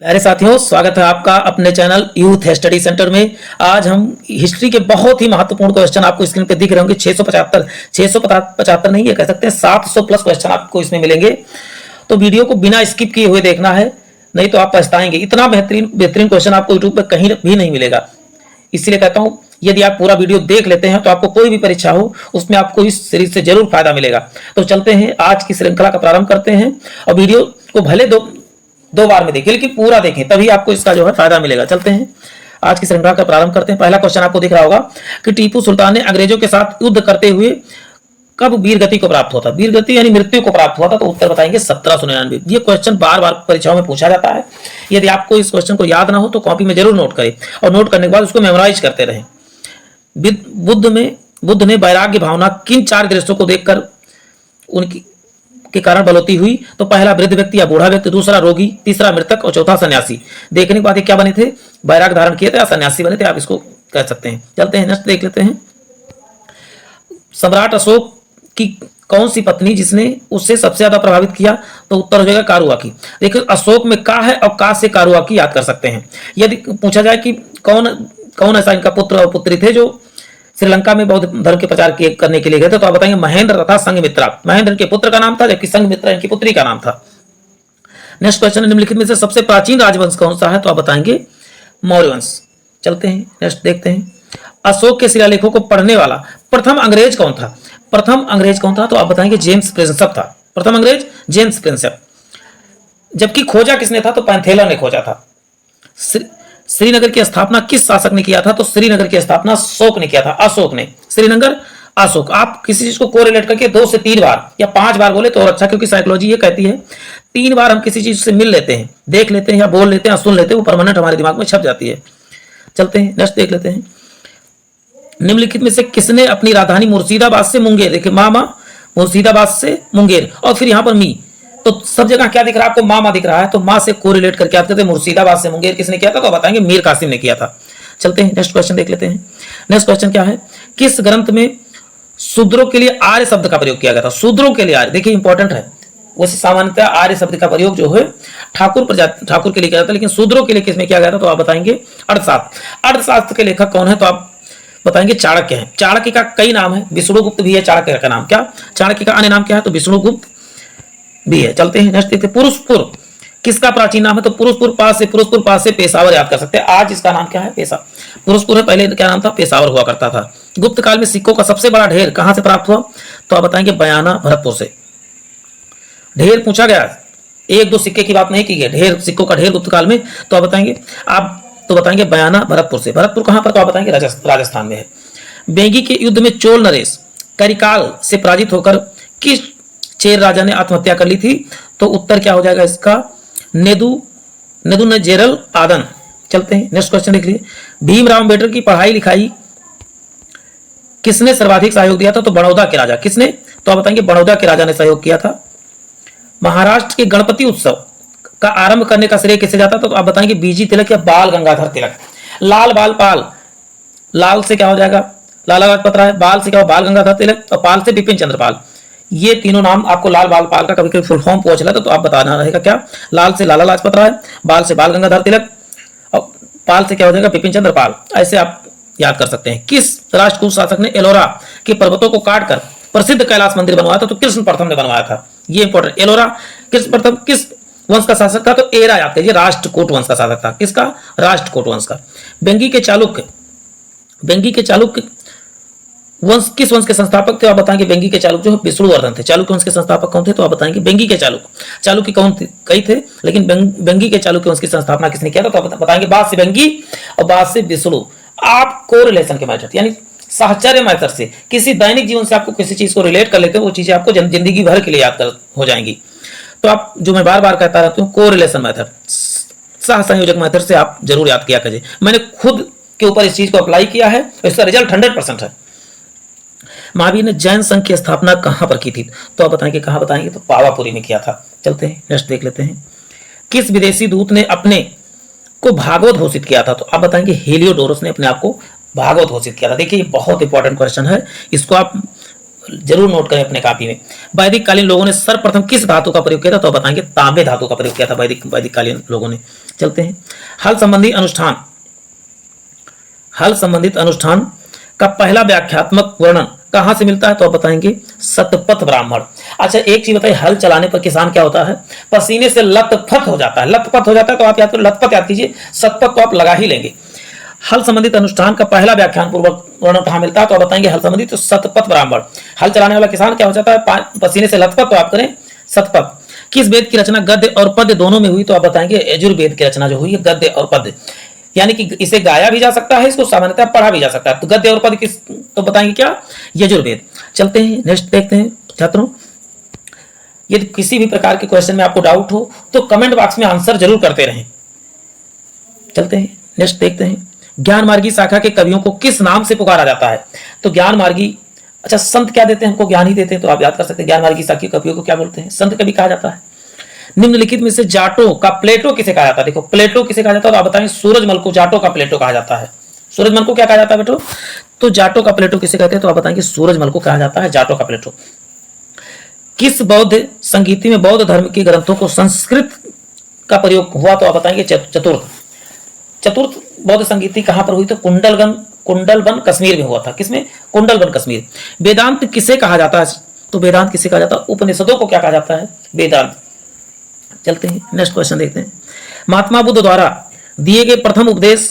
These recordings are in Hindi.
प्यारे साथियों, स्वागत है आपका अपने चैनल यूथ स्टडी सेंटर में। आज हम हिस्ट्री के बहुत ही महत्वपूर्ण क्वेश्चन आपको स्क्रीन पे दिख रहे होंगे। 675 नहीं, ये कह सकते हैं 700 प्लस क्वेश्चन आपको इसमें मिलेंगे। तो वीडियो को बिना स्किप किए हुए देखना है, नहीं तो आप पछताएंगे। इतना बेहतरीन बेहतरीन क्वेश्चन आपको यूट्यूब पर कहीं भी नहीं मिलेगा। इसलिए कहता हूँ, यदि आप पूरा वीडियो देख लेते हैं तो आपको कोई भी परीक्षा हो उसमें आपको इस सीरीज से जरूर फायदा मिलेगा। तो चलते हैं, आज की श्रृंखला का प्रारंभ करते हैं। और वीडियो को भले दो बार में देखिए, लेकिन पूरा देखें, तभी आपको इसका जो है फायदा मिलेगा। चलते हैं, आज की श्रृंखला का प्रारंभ करते हैं। पहला क्वेश्चन आपको दिख रहा होगा कि टीपू सुल्तान ने अंग्रेजों के साथ युद्ध करते हुए कब वीर गति को प्राप्त हुआ था। वीर गति यानी मृत्यु को प्राप्त हुआ था। तो उत्तर बताएंगे 1799। ये क्वेश्चन बार बार परीक्षाओं में पूछा जाता है। यदि आपको इस क्वेश्चन को याद ना हो तो कॉपी में जरूर नोट करें, और नोट करने के बाद उसको मेमोराइज करते रहें। बुद्ध ने वैराग्य भावना किन चार दृश्यों को देखकर उनकी के कारण बलौती हुई। तो पहला वृद्ध व्यक्ति या बूढ़ा व्यक्ति, दूसरा रोगी, तीसरा मृतक और चौथा सन्यासी। देखने के बाद ये क्या बने थे? वैराग्य धारण किए थे या सन्यासी बने थे, आप इसको कह सकते हैं। चलते हैं, नेक्स्ट देख लेते हैं। सम्राट अशोक की कौन सी पत्नी जिसने उससे सबसे ज्यादा प्रभावित किया। तो उत्तर हो जाएगा कारुआकी। देखिए, अशोक में का है और का से कारुआकी याद कर सकते हैं। यदि पूछा जाए कि कौन ऐसा इनका पुत्र और पुत्री थे जो श्रीलंका में बौद्ध धर्म के प्रचार करने के लिए गए थे, तो आप बताएंगे महेंद्र तथा संघमित्रा। महेंद्र के पुत्र का नाम था, जबकि संघमित्रा इनकी पुत्री का नाम था। नेक्स्ट क्वेश्चन, निम्नलिखित में से सबसे प्राचीन राजवंश कौन सा है। तो आप बताएंगे मौर्य वंश। चलते हैं, नेक्स्ट देखते हैं। अशोक के शिलालेखों को पढ़ने वाला प्रथम अंग्रेज कौन था। प्रथम अंग्रेज कौन था? तो आप बताएंगे जेम्स प्रिंसेप था। प्रथम अंग्रेज जेम्स प्रिंसेप। जबकि खोजा किसने था? तो पैंथेला ने खोजा था। श्रीनगर की स्थापना किस शासक ने किया था? तो श्रीनगर की स्थापना अशोक ने किया था। अशोक ने। श्रीनगर अशोक। आप किसी चीज को कोरिलेट करके 2 से 3 बार या 5 बार बोले तो और अच्छा, क्योंकि साइकोलॉजी ये कहती है 3 बार हम किसी चीज से मिल लेते हैं, देख लेते हैं या बोल लेते हैं, सुन लेते हैं, वो परमानेंट हमारे दिमाग में छप जाती है। चलते हैं, नेक्स्ट देख लेते हैं। निम्नलिखित में से किसने अपनी राजधानी मुर्शिदाबाद से मुंगेर, देखिए मामा, मुर्शिदाबाद से मुंगेर, और फिर यहां पर मी, तो सब जगह क्या दिख रहा है आपको? मामा दिख रहा है। तो मां से कोरिलेट करके आप कहते हैं मुर्शिदाबाद से मुंगेर किसने किया था? तो बताएंगे मीर कासिम ने किया था। चलते हैं, नेक्स्ट क्वेश्चन देख लेते हैं। नेक्स्ट क्वेश्चन क्या है? किस ग्रंथ में शूद्रों के लिए आर्य शब्द का प्रयोग किया गया था। शूद्रों के लिए आर्य, देखिए इंपॉर्टेंट है। वैसे सामान्यतः आर्य शब्द का प्रयोग जो है ठाकुर के लिए किया जाता है, लेकिन शूद्रों के लिए किसमें किया गया था? तो आप बताएंगे अर्थशास्त्र। अर्थशास्त्र के लेखक कौन है? तो आप बताएंगे चाणक्य हैं। चाणक्य का कई नाम है, विष्णुगुप्त भी है चाणक्य का नाम। क्या चाणक्य का अन्य नाम क्या है? तो विष्णुगुप्त भी है। चलते हैं, नेक्स्ट देखते हैं। पुरुषपुर किसका प्राचीन नाम है? तो पुरुषपुर पास से पेशावर याद कर सकते हैं। आज इसका नाम क्या है? पुरुषपुर है, पहले क्या नाम था? पेशावर हुआ करता था। गुप्त काल में सिक्कों का सबसे बड़ा ढेर कहां से प्राप्त हुआ? तो आप बताएंगे बयाना, भरतपुर से। ढेर पूछा गया, 1-2 सिक्के की बात नहीं की गई। ढेर, सिक्कों का ढेर गुप्त काल में, तो आप बताएंगे बयाना, भरतपुर से। भरतपुर कहां पर? तो आप बताएंगे राजस्थान में है। बेंगी के युद्ध में चोल नरेश करिकाल से पराजित होकर किस चेर राजा ने आत्महत्या कर ली थी? तो उत्तर क्या हो जाएगा इसका? नेदुनजेरल आदन। चलते हैं, नेक्स्ट क्वेश्चन देख लीजिए। भीमराव अम्बेडकर की पढ़ाई लिखाई किसने सर्वाधिक सहयोग दिया था? तो बड़ौदा के राजा। किसने? तो आप बताएंगे बड़ौदा के राजा ने सहयोग किया था। महाराष्ट्र के गणपति उत्सव का आरंभ करने का श्रेय किसे जाता? तो आप बताएंगे बीजी तिलक या बाल गंगाधर तिलक। लाल बाल पाल, लाल से क्या हो जाएगा? लाला लाजपत राय। बाल से क्या हो? बाल गंगाधर तिलक। और पाल से बिपिन चंद्र पाल। ये तीनों नाम आपको लाल बाल पाल का कभी कभी फुल फॉर्म पूछ लेता, तो आप बताना रहेगा क्या? लाल से लाला लाजपत राय, बाल से बाल गंगाधर तिलक, और पाल से क्या हो जाएगा? बिपिन चंद्र पाल। ऐसे आप याद कर सकते हैं। किस राष्ट्रकूट शासक ने एलोरा के पर्वतों को काटकर प्रसिद्ध कैलाश मंदिर बनवाया था? तो कृष्ण प्रथम ने बनवाया था। ये इंपॉर्टेंट। एलोरा कृष्ण प्रथम किस वंश का शासक था? तो एरा याद कीजिए, राष्ट्रकूट वंश का शासक था। किसका? राष्ट्रकूट वंश का। बेंगी के चालुक्य वंश किस वंश के संस्थापक थे? आप बताएंगे बेंगी के चालुक्य जो विष्णुवर्धन थे। चालुक्य वंश के संस्थापक कौन थे? तो आप बताएंगे बेंगी के चालुक्य कौन थे? कई थे, लेकिन बेंगी के चालुक्य वंश की स्थापना किसने किया था? तो आप बताएंगे बाद से बेंगी और बाद से विष्णु। आप कोरिलेशन के मेथड यानी साहचर्य मेथड से किसी दैनिक जीवन से आपको किसी चीज को रिलेट कर लेते हैं, वो चीजें आपको जिंदगी भर के लिए याद हो जाएंगी। तो आप जो मैं बार बार कहता रहता हूँ, कोरिलेशन मेथड, सह संयोजक मेथड से आप जरूर याद किया करिए। मैंने खुद के ऊपर इस चीज को अप्लाई किया है, इसका रिजल्ट 100% है। महावीर ने जैन संघ की स्थापना कहां पर की थी? तो आप बताएंगे कहां बताएंगे? तो पावापुरी में किया था। चलते हैं, नेक्स्ट देख लेते हैं। किस विदेशी दूत ने अपने को भागवत घोषित किया था? तो आप बताएंगे हेलियोडोरस ने अपने आप को भागवत घोषित किया था। देखिए ये बहुत इंपॉर्टेंट क्वेश्चन है, इसको आप जरूर नोट करें अपने कॉपी में। वैदिक कालीन लोगों ने सर्वप्रथम किस धातु का प्रयोग किया था, तो बताएंगे तांबे धातु का प्रयोग किया था वैदिक कालीन लोगों ने। चलते हैं, हल संबंधित अनुष्ठान का पहला व्याख्यात्मक वर्णन कहां से मिलता है, तो आप बताएंगे शतपथ ब्राह्मण। अच्छा एक चीज बताइए, हल चलाने पर किसान क्या होता है, पसीने से लथपथ हो जाता है। लथपथ हो जाता है तो आप याद करो, लथपथ याद कीजिए, शतपथ तो आप लगा ही लेंगे। हल संबंधित अनुष्ठान का पहला व्याख्यान पूर्वक वर्णन कहां मिलता है, तो आप बताएंगे हल संबंधित तो शतपथ ब्राह्मण। हल चलाने वाला किसान क्या हो जाता है, पसीने से लथपथ, तो आप करें शतपथ। किस वेद की रचना गद्य और पद्य दोनों में हुई, तो आप बताएंगे यजुर्वेद की रचना जो हुई है गद्य और पद्य, यानी कि इसे गाया भी जा सकता है, इसको सामान्यतः पढ़ा भी जा सकता है। तो गद्य और पद्य किस, तो बताएंगे क्या, यजुर्वेद। चलते हैं नेक्स्ट देखते हैं छात्रों, यदि किसी भी प्रकार के क्वेश्चन में आपको डाउट हो तो कमेंट बॉक्स में आंसर जरूर करते रहें। चलते हैं नेक्स्ट देखते हैं, ज्ञान मार्गी शाखा के कवियों को किस नाम से पुकारा जाता है, तो ज्ञान मार्गी, अच्छा संत क्या देते हैं हमको, ज्ञान ही देते हैं, तो आप याद कर सकते हैं ज्ञान मार्गी शाखा के कवियों को क्या बोलते हैं, संत कवि कहा जाता है। निम्नलिखित में से जाटों का प्लेटो किसे कहा जाता है, देखो प्लेटो किसे कहा जाता है, तो आप बताएं सूरजमल को जाटों का प्लेटो कहा जाता है। सूरजमल को क्या कहा जाता है बेटो, तो जाटों का प्लेटो किसे कहते हैं, तो आप बताएंगे सूरजमल को कहा जाता है जाटों का प्लेटो। किस बौद्ध संगीति में बौद्ध धर्म के ग्रंथों को संस्कृत का प्रयोग हुआ, तो आप बताएंगे चतुर्थ बौद्ध संगीति कहां पर हुई, तो कुंडलबन कश्मीर में हुआ था। किसमें, कुंडलबन कश्मीर। वेदांत किसे कहा जाता है, तो वेदांत किसे कहा जाता है, उपनिषदों को क्या कहा जाता है, वेदांत। चलते हैं नेक्स्ट क्वेश्चन देखते हैं, महात्मा बुद्ध द्वारा दिए गए प्रथम उपदेश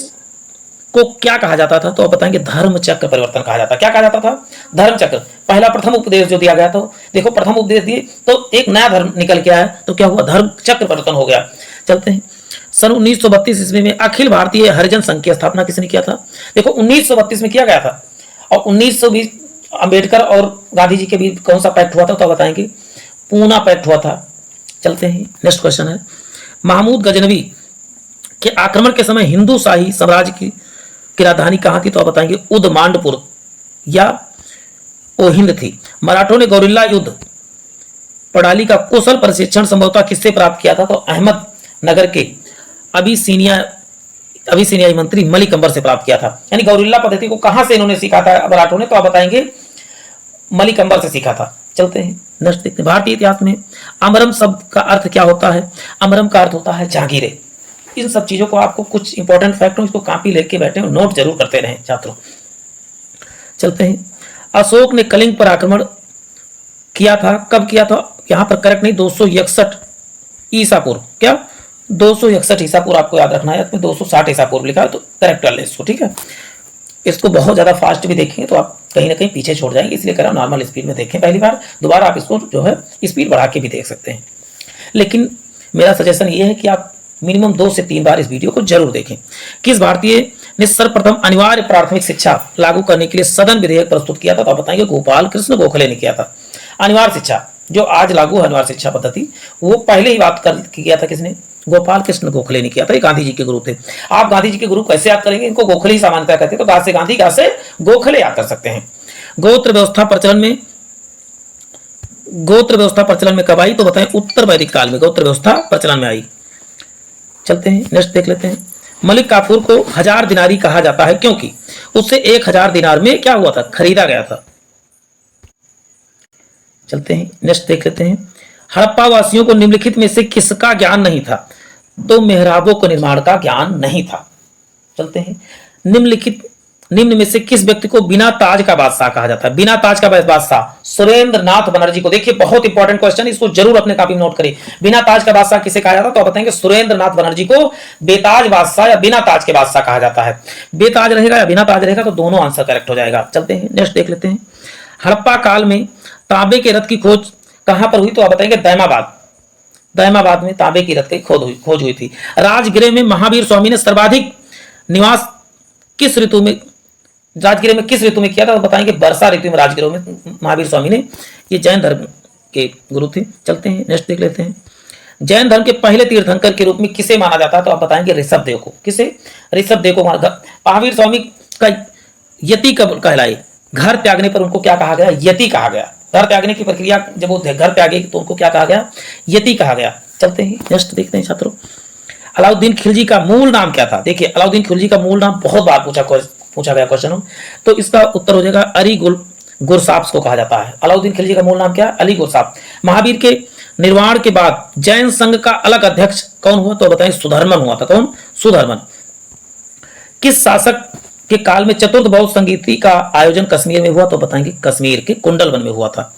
को क्या कहा जाता था, तो आप बताएंगे धर्म चक्र परिवर्तन कहा जाता। क्या कहा जाता था, धर्म चक्र। पहला प्रथम उपदेश जो दिया गया था, देखो प्रथम उपदेश दिए तो एक नया धर्म निकल के आया, तो क्या हुआ, धर्म चक्र परिवर्तन हो गया। चलते हैं, सन 1932 ईस्वी में अखिल भारतीय हरिजन संघ की स्थापना किसने किया था, देखो 1932 में किया गया था, और 1920 अंबेडकर और गांधी जी के बीच कौन सा पैक्ट हुआ था, तो बताएंगे पूना पैक्ट हुआ था। चलते हैं नेक्स्ट क्वेश्चन है, महमूद गजनवी के आक्रमण के समय हिंदू शाही साम्राज्य की राजधानी कहां थी, तो आप बताएंगे उदमांडपुर या ओहिंद थी। मराठों ने गौरिल्ला युद्ध प्रणाली का कुशल प्रशिक्षण संभवतः किससे प्राप्त किया था, तो अहमदनगर के अभिसीनियाई मंत्री मलिक अंबर से प्राप्त किया था। यानी गौरिल्ला पद्धति को कहां से इन्होंने सीखा था मराठों ने, तो आप बताएंगे मलिक अंबर से सीखा था। चलते हैं नेक्स्ट देखते हैं, भारतीय इतिहास में अमरम शब्द का अर्थ क्या होता है, अमरम का अर्थ होता है जागीरे। इन सब चीजों को आपको कुछ इंपॉर्टेंट फैक्ट हो, इसको कॉपी लेके बैठे हो, नोट जरूर करते रहें छात्रों। चलते हैं, अशोक ने कलिंग पर आक्रमण किया था, कब किया था, यहां पर करेक्ट नहीं, 261 ईसा पूर्व, क्या 261 ईसा पूर्व आपको याद रखना है, 260 ईसा पूर्व लिखा है, तो करेक्ट कर लें इसको, ठीक है। इसको बहुत ज्यादा फास्ट भी देखेंगे तो आप कहीं ना कहीं पीछे छोड़ जाएंगे, इसलिए कह रहा हूं नॉर्मल स्पीड में देखें पहली बार, दोबारा आप इसको जो है स्पीड बढ़ा के भी देख सकते हैं। लेकिन मेरा सजेशन ये है कि आप मिनिमम 2 से 3 बार इस वीडियो को जरूर देखें। किस भारतीय ने सर्वप्रथम अनिवार्य प्राथमिक शिक्षा लागू करने के लिए सदन विधेयक प्रस्तुत किया था, तो आप बताएंगे गोपाल कृष्ण गोखले ने किया था। अनिवार्य शिक्षा जो आज लागू है, अनिवार्य शिक्षा पद्धति, वो पहले ही बात कर किया था किसने, गोपाल कृष्ण गोखले ने किया था। ये गांधी जी के गुरु थे। आप गांधी जी के गुरु कैसे याद करेंगे, इनको गोखले ही सामान्यतः कहते हैं, तो गा से गांधी, गा से गोखले याद कर सकते हैं। गोत्र व्यवस्था प्रचलन में कब आई, तो बताएं उत्तर वैदिक काल में गोत्र व्यवस्था प्रचलन में आई। चलते हैं नेक्स्ट देख लेते हैं, मलिक काफूर को 1000 दिनारी कहा जाता है क्योंकि उससे 1000 दिनार में क्या हुआ था, खरीदा गया था। चलते हैं नेक्स्ट देख लेते हैं, हड़प्पा वासियों को निम्नलिखित में से किसका ज्ञान नहीं था, तो मेहराबों को निर्माण का ज्ञान नहीं था। चलते हैं, निम्न में से किस व्यक्ति को बिना ताज का बादशाह कहा जाता है, बिना ताज का बादशाह सुरेंद्र नाथ बनर्जी को। देखिए बहुत इंपॉर्टेंट क्वेश्चन, इसको जरूर अपने कॉपी में नोट करिए। बिना ताज का बादशाह किसे कहा जाता है, तो आप बताएंगे सुरेंद्र नाथ बनर्जी को बेताज बादशाह या बिना ताज के बादशाह कहा जाता है। बेताज रहेगा या बिना ताज रहेगा, तो दोनों आंसर करेक्ट हो जाएगा। चलते हैं नेक्स्ट देख लेते हैं, हड़प्पा काल में तांबे के रथ की खोज कहां पर हुई, तो आप बताएंगे दैमाबाद में तांबे की रथ की खोज हुई थी। राजगृह में महावीर स्वामी ने सर्वाधिक निवास किस ऋतु में किया था, तो बताएंगे वर्षा ऋतु में राजगृह में महावीर स्वामी ने, ये जैन धर्म के गुरु थे। चलते हैं नेक्स्ट देख लेते हैं, जैन धर्म के पहले तीर्थंकर के रूप में किसे माना जाता है, तो आप बताएंगे ऋषभदेव को। किसे, ऋषभदेव को। महावीर स्वामी का यति कब कहलाए, घर त्यागने पर उनको क्या कहा गया, यति कहा गया। घर त्यागने की प्रक्रिया जब वो घर त्यागे तो उनको क्या कहा गया, यति कहा गया। चलते हैं नेक्स्ट देखते हैं छात्रों, अलाउद्दीन खिलजी का मूल नाम क्या था। देखिए अलाउद्दीन खिलजी का मूल नाम बहुत बार पूछा गया क्वेश्चन हो, तो इसका उत्तर हो जाएगा गुरसाप्स को कहा जाता है। अलाउद्दीन खिलजी का मूल नाम क्या है? अली गुरसाप। महावीर के निर्वाण के बाद जैन संघ का अलग अध्यक्ष कौन हुआ? तो बताएं सुधर्मन हुआ था। कौन? सुधर्मन। किस शासक के काल में चतुर्थ बौद्ध संगीति का आयोजन कश्मीर में हुआ? तो बताएंगे कश्मीर के कुंडलवन में हुआ था।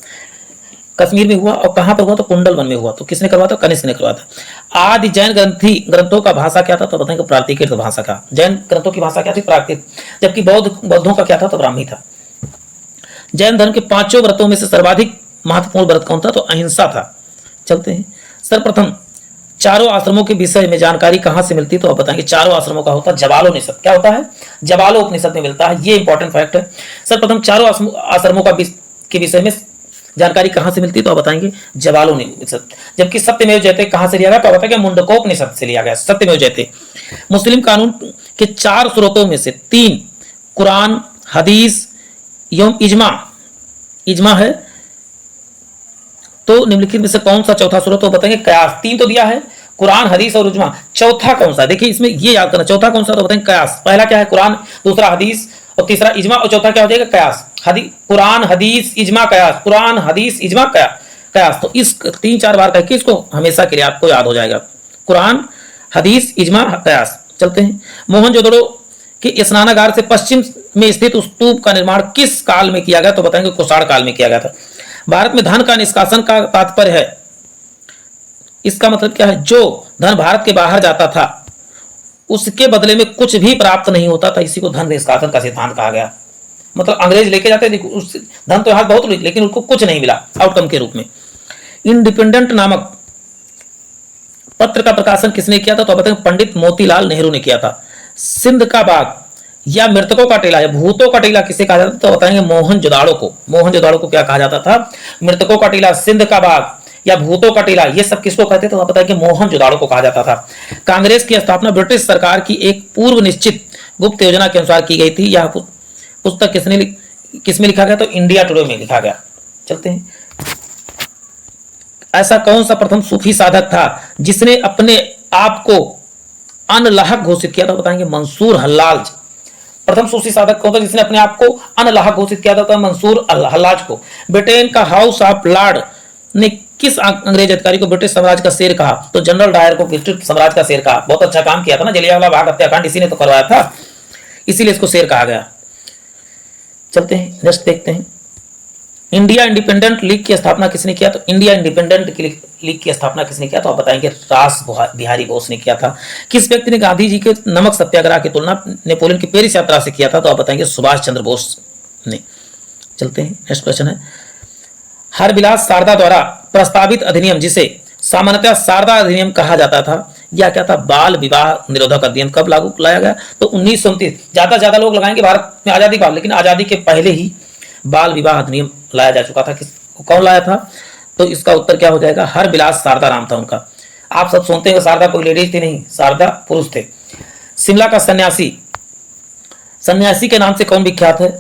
कश्मीर में हुआ और कहां पर हुआ? तो कुंडलवन में हुआ। तो किसने करवाया था? कनिष्क ने करवाया था। आदि जैन ग्रंथों का भाषा क्या था? तो बताएंगे प्राकृत भाषा का। जैन ग्रंथों की भाषा क्या थी? प्राकृत। जबकि बौद्धों का क्या था? तो ब्राह्मी था। जैन धर्म के 5 व्रतों में से सर्वाधिक महत्वपूर्ण व्रत कौन था? तो अहिंसा था। चलते हैं। सर्वप्रथम चारों आश्रमों के विषय में जानकारी कहां से मिलती है? तो आप बताएंगे चारों आश्रमों का होता है जबालोपनिषद। क्या होता है? जबालोपनिषद में मिलता है। ये इंपॉर्टेंट फैक्ट है। सर्वप्रथम चारों आश्रमों के विषय में जानकारी कहां से मिलती है? तो आप बताएंगे जबालोपनिषद। जबकि सत्यमेव जयते कहां से लिया गया? तो आप बताएंगे मुंडकोपनिषद से लिया गया। सत्यमेव जयते। मुस्लिम कानून के 4 स्रोतों में से 3 कुरान, हदीस एवं इजमा है। तो निम्नलिखित में से कौन सा चौथा स्रोत? तो बताएंगे कयास। 3 तो दिया है, कुरान, हदीस और इजमा। चौथा कौन सा? देखिए इसमें ये याद करना, चौथा कौन सा? तो बताएंगे कयास। पहला क्या है? कुरान, दूसरा हदीस और तीसरा इजमा और चौथा क्या हो जाएगा? कयास। कुरान, हदीस, इजमा, कयास। कुरान, हदीस, इजमा, कयास। तो इस 3-4 बार करके इसको हमेशा के लिए आपको याद हो जाएगा। कुरान, हदीस, इजमा, कयास। चलते हैं। मोहनजोदड़ो के स्नानागार से पश्चिम में स्थित स्तूप का निर्माण किस काल में किया गया? तो बताएंगे कुषाण काल में किया गया था। भारत में धन का निष्कासन का तात्पर्य है, इसका मतलब क्या है? जो धन भारत के बाहर जाता था उसके बदले में कुछ भी प्राप्त नहीं होता था, इसी को धन निष्कासन का सिद्धांत कहा गया। मतलब अंग्रेज लेके जाते थे उस धन तो यहाँ बहुत, लेकिन उनको कुछ नहीं मिला आउटकम के रूप में। इंडिपेंडेंट नामक पत्र का प्रकाशन किसने किया था? तो बताएंगे पंडित मोतीलाल नेहरू ने किया था। सिंध का बाग या मृतकों का टीला या भूतों का टीला किसे कहा जाता था? तो बताएंगे मोहनजोदाड़ो को। मोहनजोदाड़ो को क्या कहा जाता था? मृतकों का टीला, सिंध का बाग या भूतों का टीला, ये सब किसको कहते थे? तो बताएंगे मोहनजोदाड़ो को कहा जाता था। कांग्रेस की स्थापना ब्रिटिश सरकार की एक पूर्व निश्चित गुप्त योजना के अनुसार की गई थी। यह पुस्तक किसमें लिखा गया? तो इंडिया टुडे में लिखा गया। चलते हैं। ऐसा कौन सा प्रथम सूफी साधक था जिसने अपने आप को अनलाहक घोषित किया था? बताएंगे मंसूर हल्लाज। प्रथम सूफी साधक कौन था जिसने अपने आप को अनलाहक घोषित किया था? मंसूर हल्लाज को। ब्रिटेन का हाउस ऑफ लॉर्ड ने किस अंग्रेज अधिकारी को ब्रिटिश साम्राज्य का शेर कहा? तो जनरल डायर को ब्रिटिश साम्राज्य का शेर कहा। बहुत अच्छा काम किया था ना, जलियांवाला बाग हत्याकांड इसी ने तो करवाया था, इसीलिए इसको शेर कहा गया। चलते हैं, नेक्स्ट देखते हैं। इंडिया इंडिपेंडेंट लीग की स्थापना किसने किया? तो इंडिया इंडिपेंडेंट लीग की स्थापना किसने किया? तो आप बताएंगे रास बिहारी बोस ने किया था। किस व्यक्ति ने गांधी जी के नमक सत्याग्रह की तुलना नेपोलियन की पेरिस यात्रा से किया था? तो आप बताएंगे सुभाष चंद्र बोस ने। चलते हैं, नेक्स्ट क्वेश्चन है। हरविलास शारदा द्वारा प्रस्तावित अधिनियम, जिसे सामान्यतः शारदा अधिनियम कहा जाता था, यह क्या था? बाल विवाह निरोधक अधिनियम। कब लागू लाया गया? तो 1929। ज्यादा लोग लगाएंगे भारत में आजादी बाद, लेकिन आजादी के पहले ही बाल विवाह अधिनियम लाया जा चुका था। कौन लाया था? तो इसका उत्तर क्या हो जाएगा? हरविलास शारदा नाम था उनका। आप सब सुनते हैं शारदा कोई लेडीज थी नहीं, शारदा पुरुष थे। शिमला का सन्यासी के नाम से कौन विख्यात है?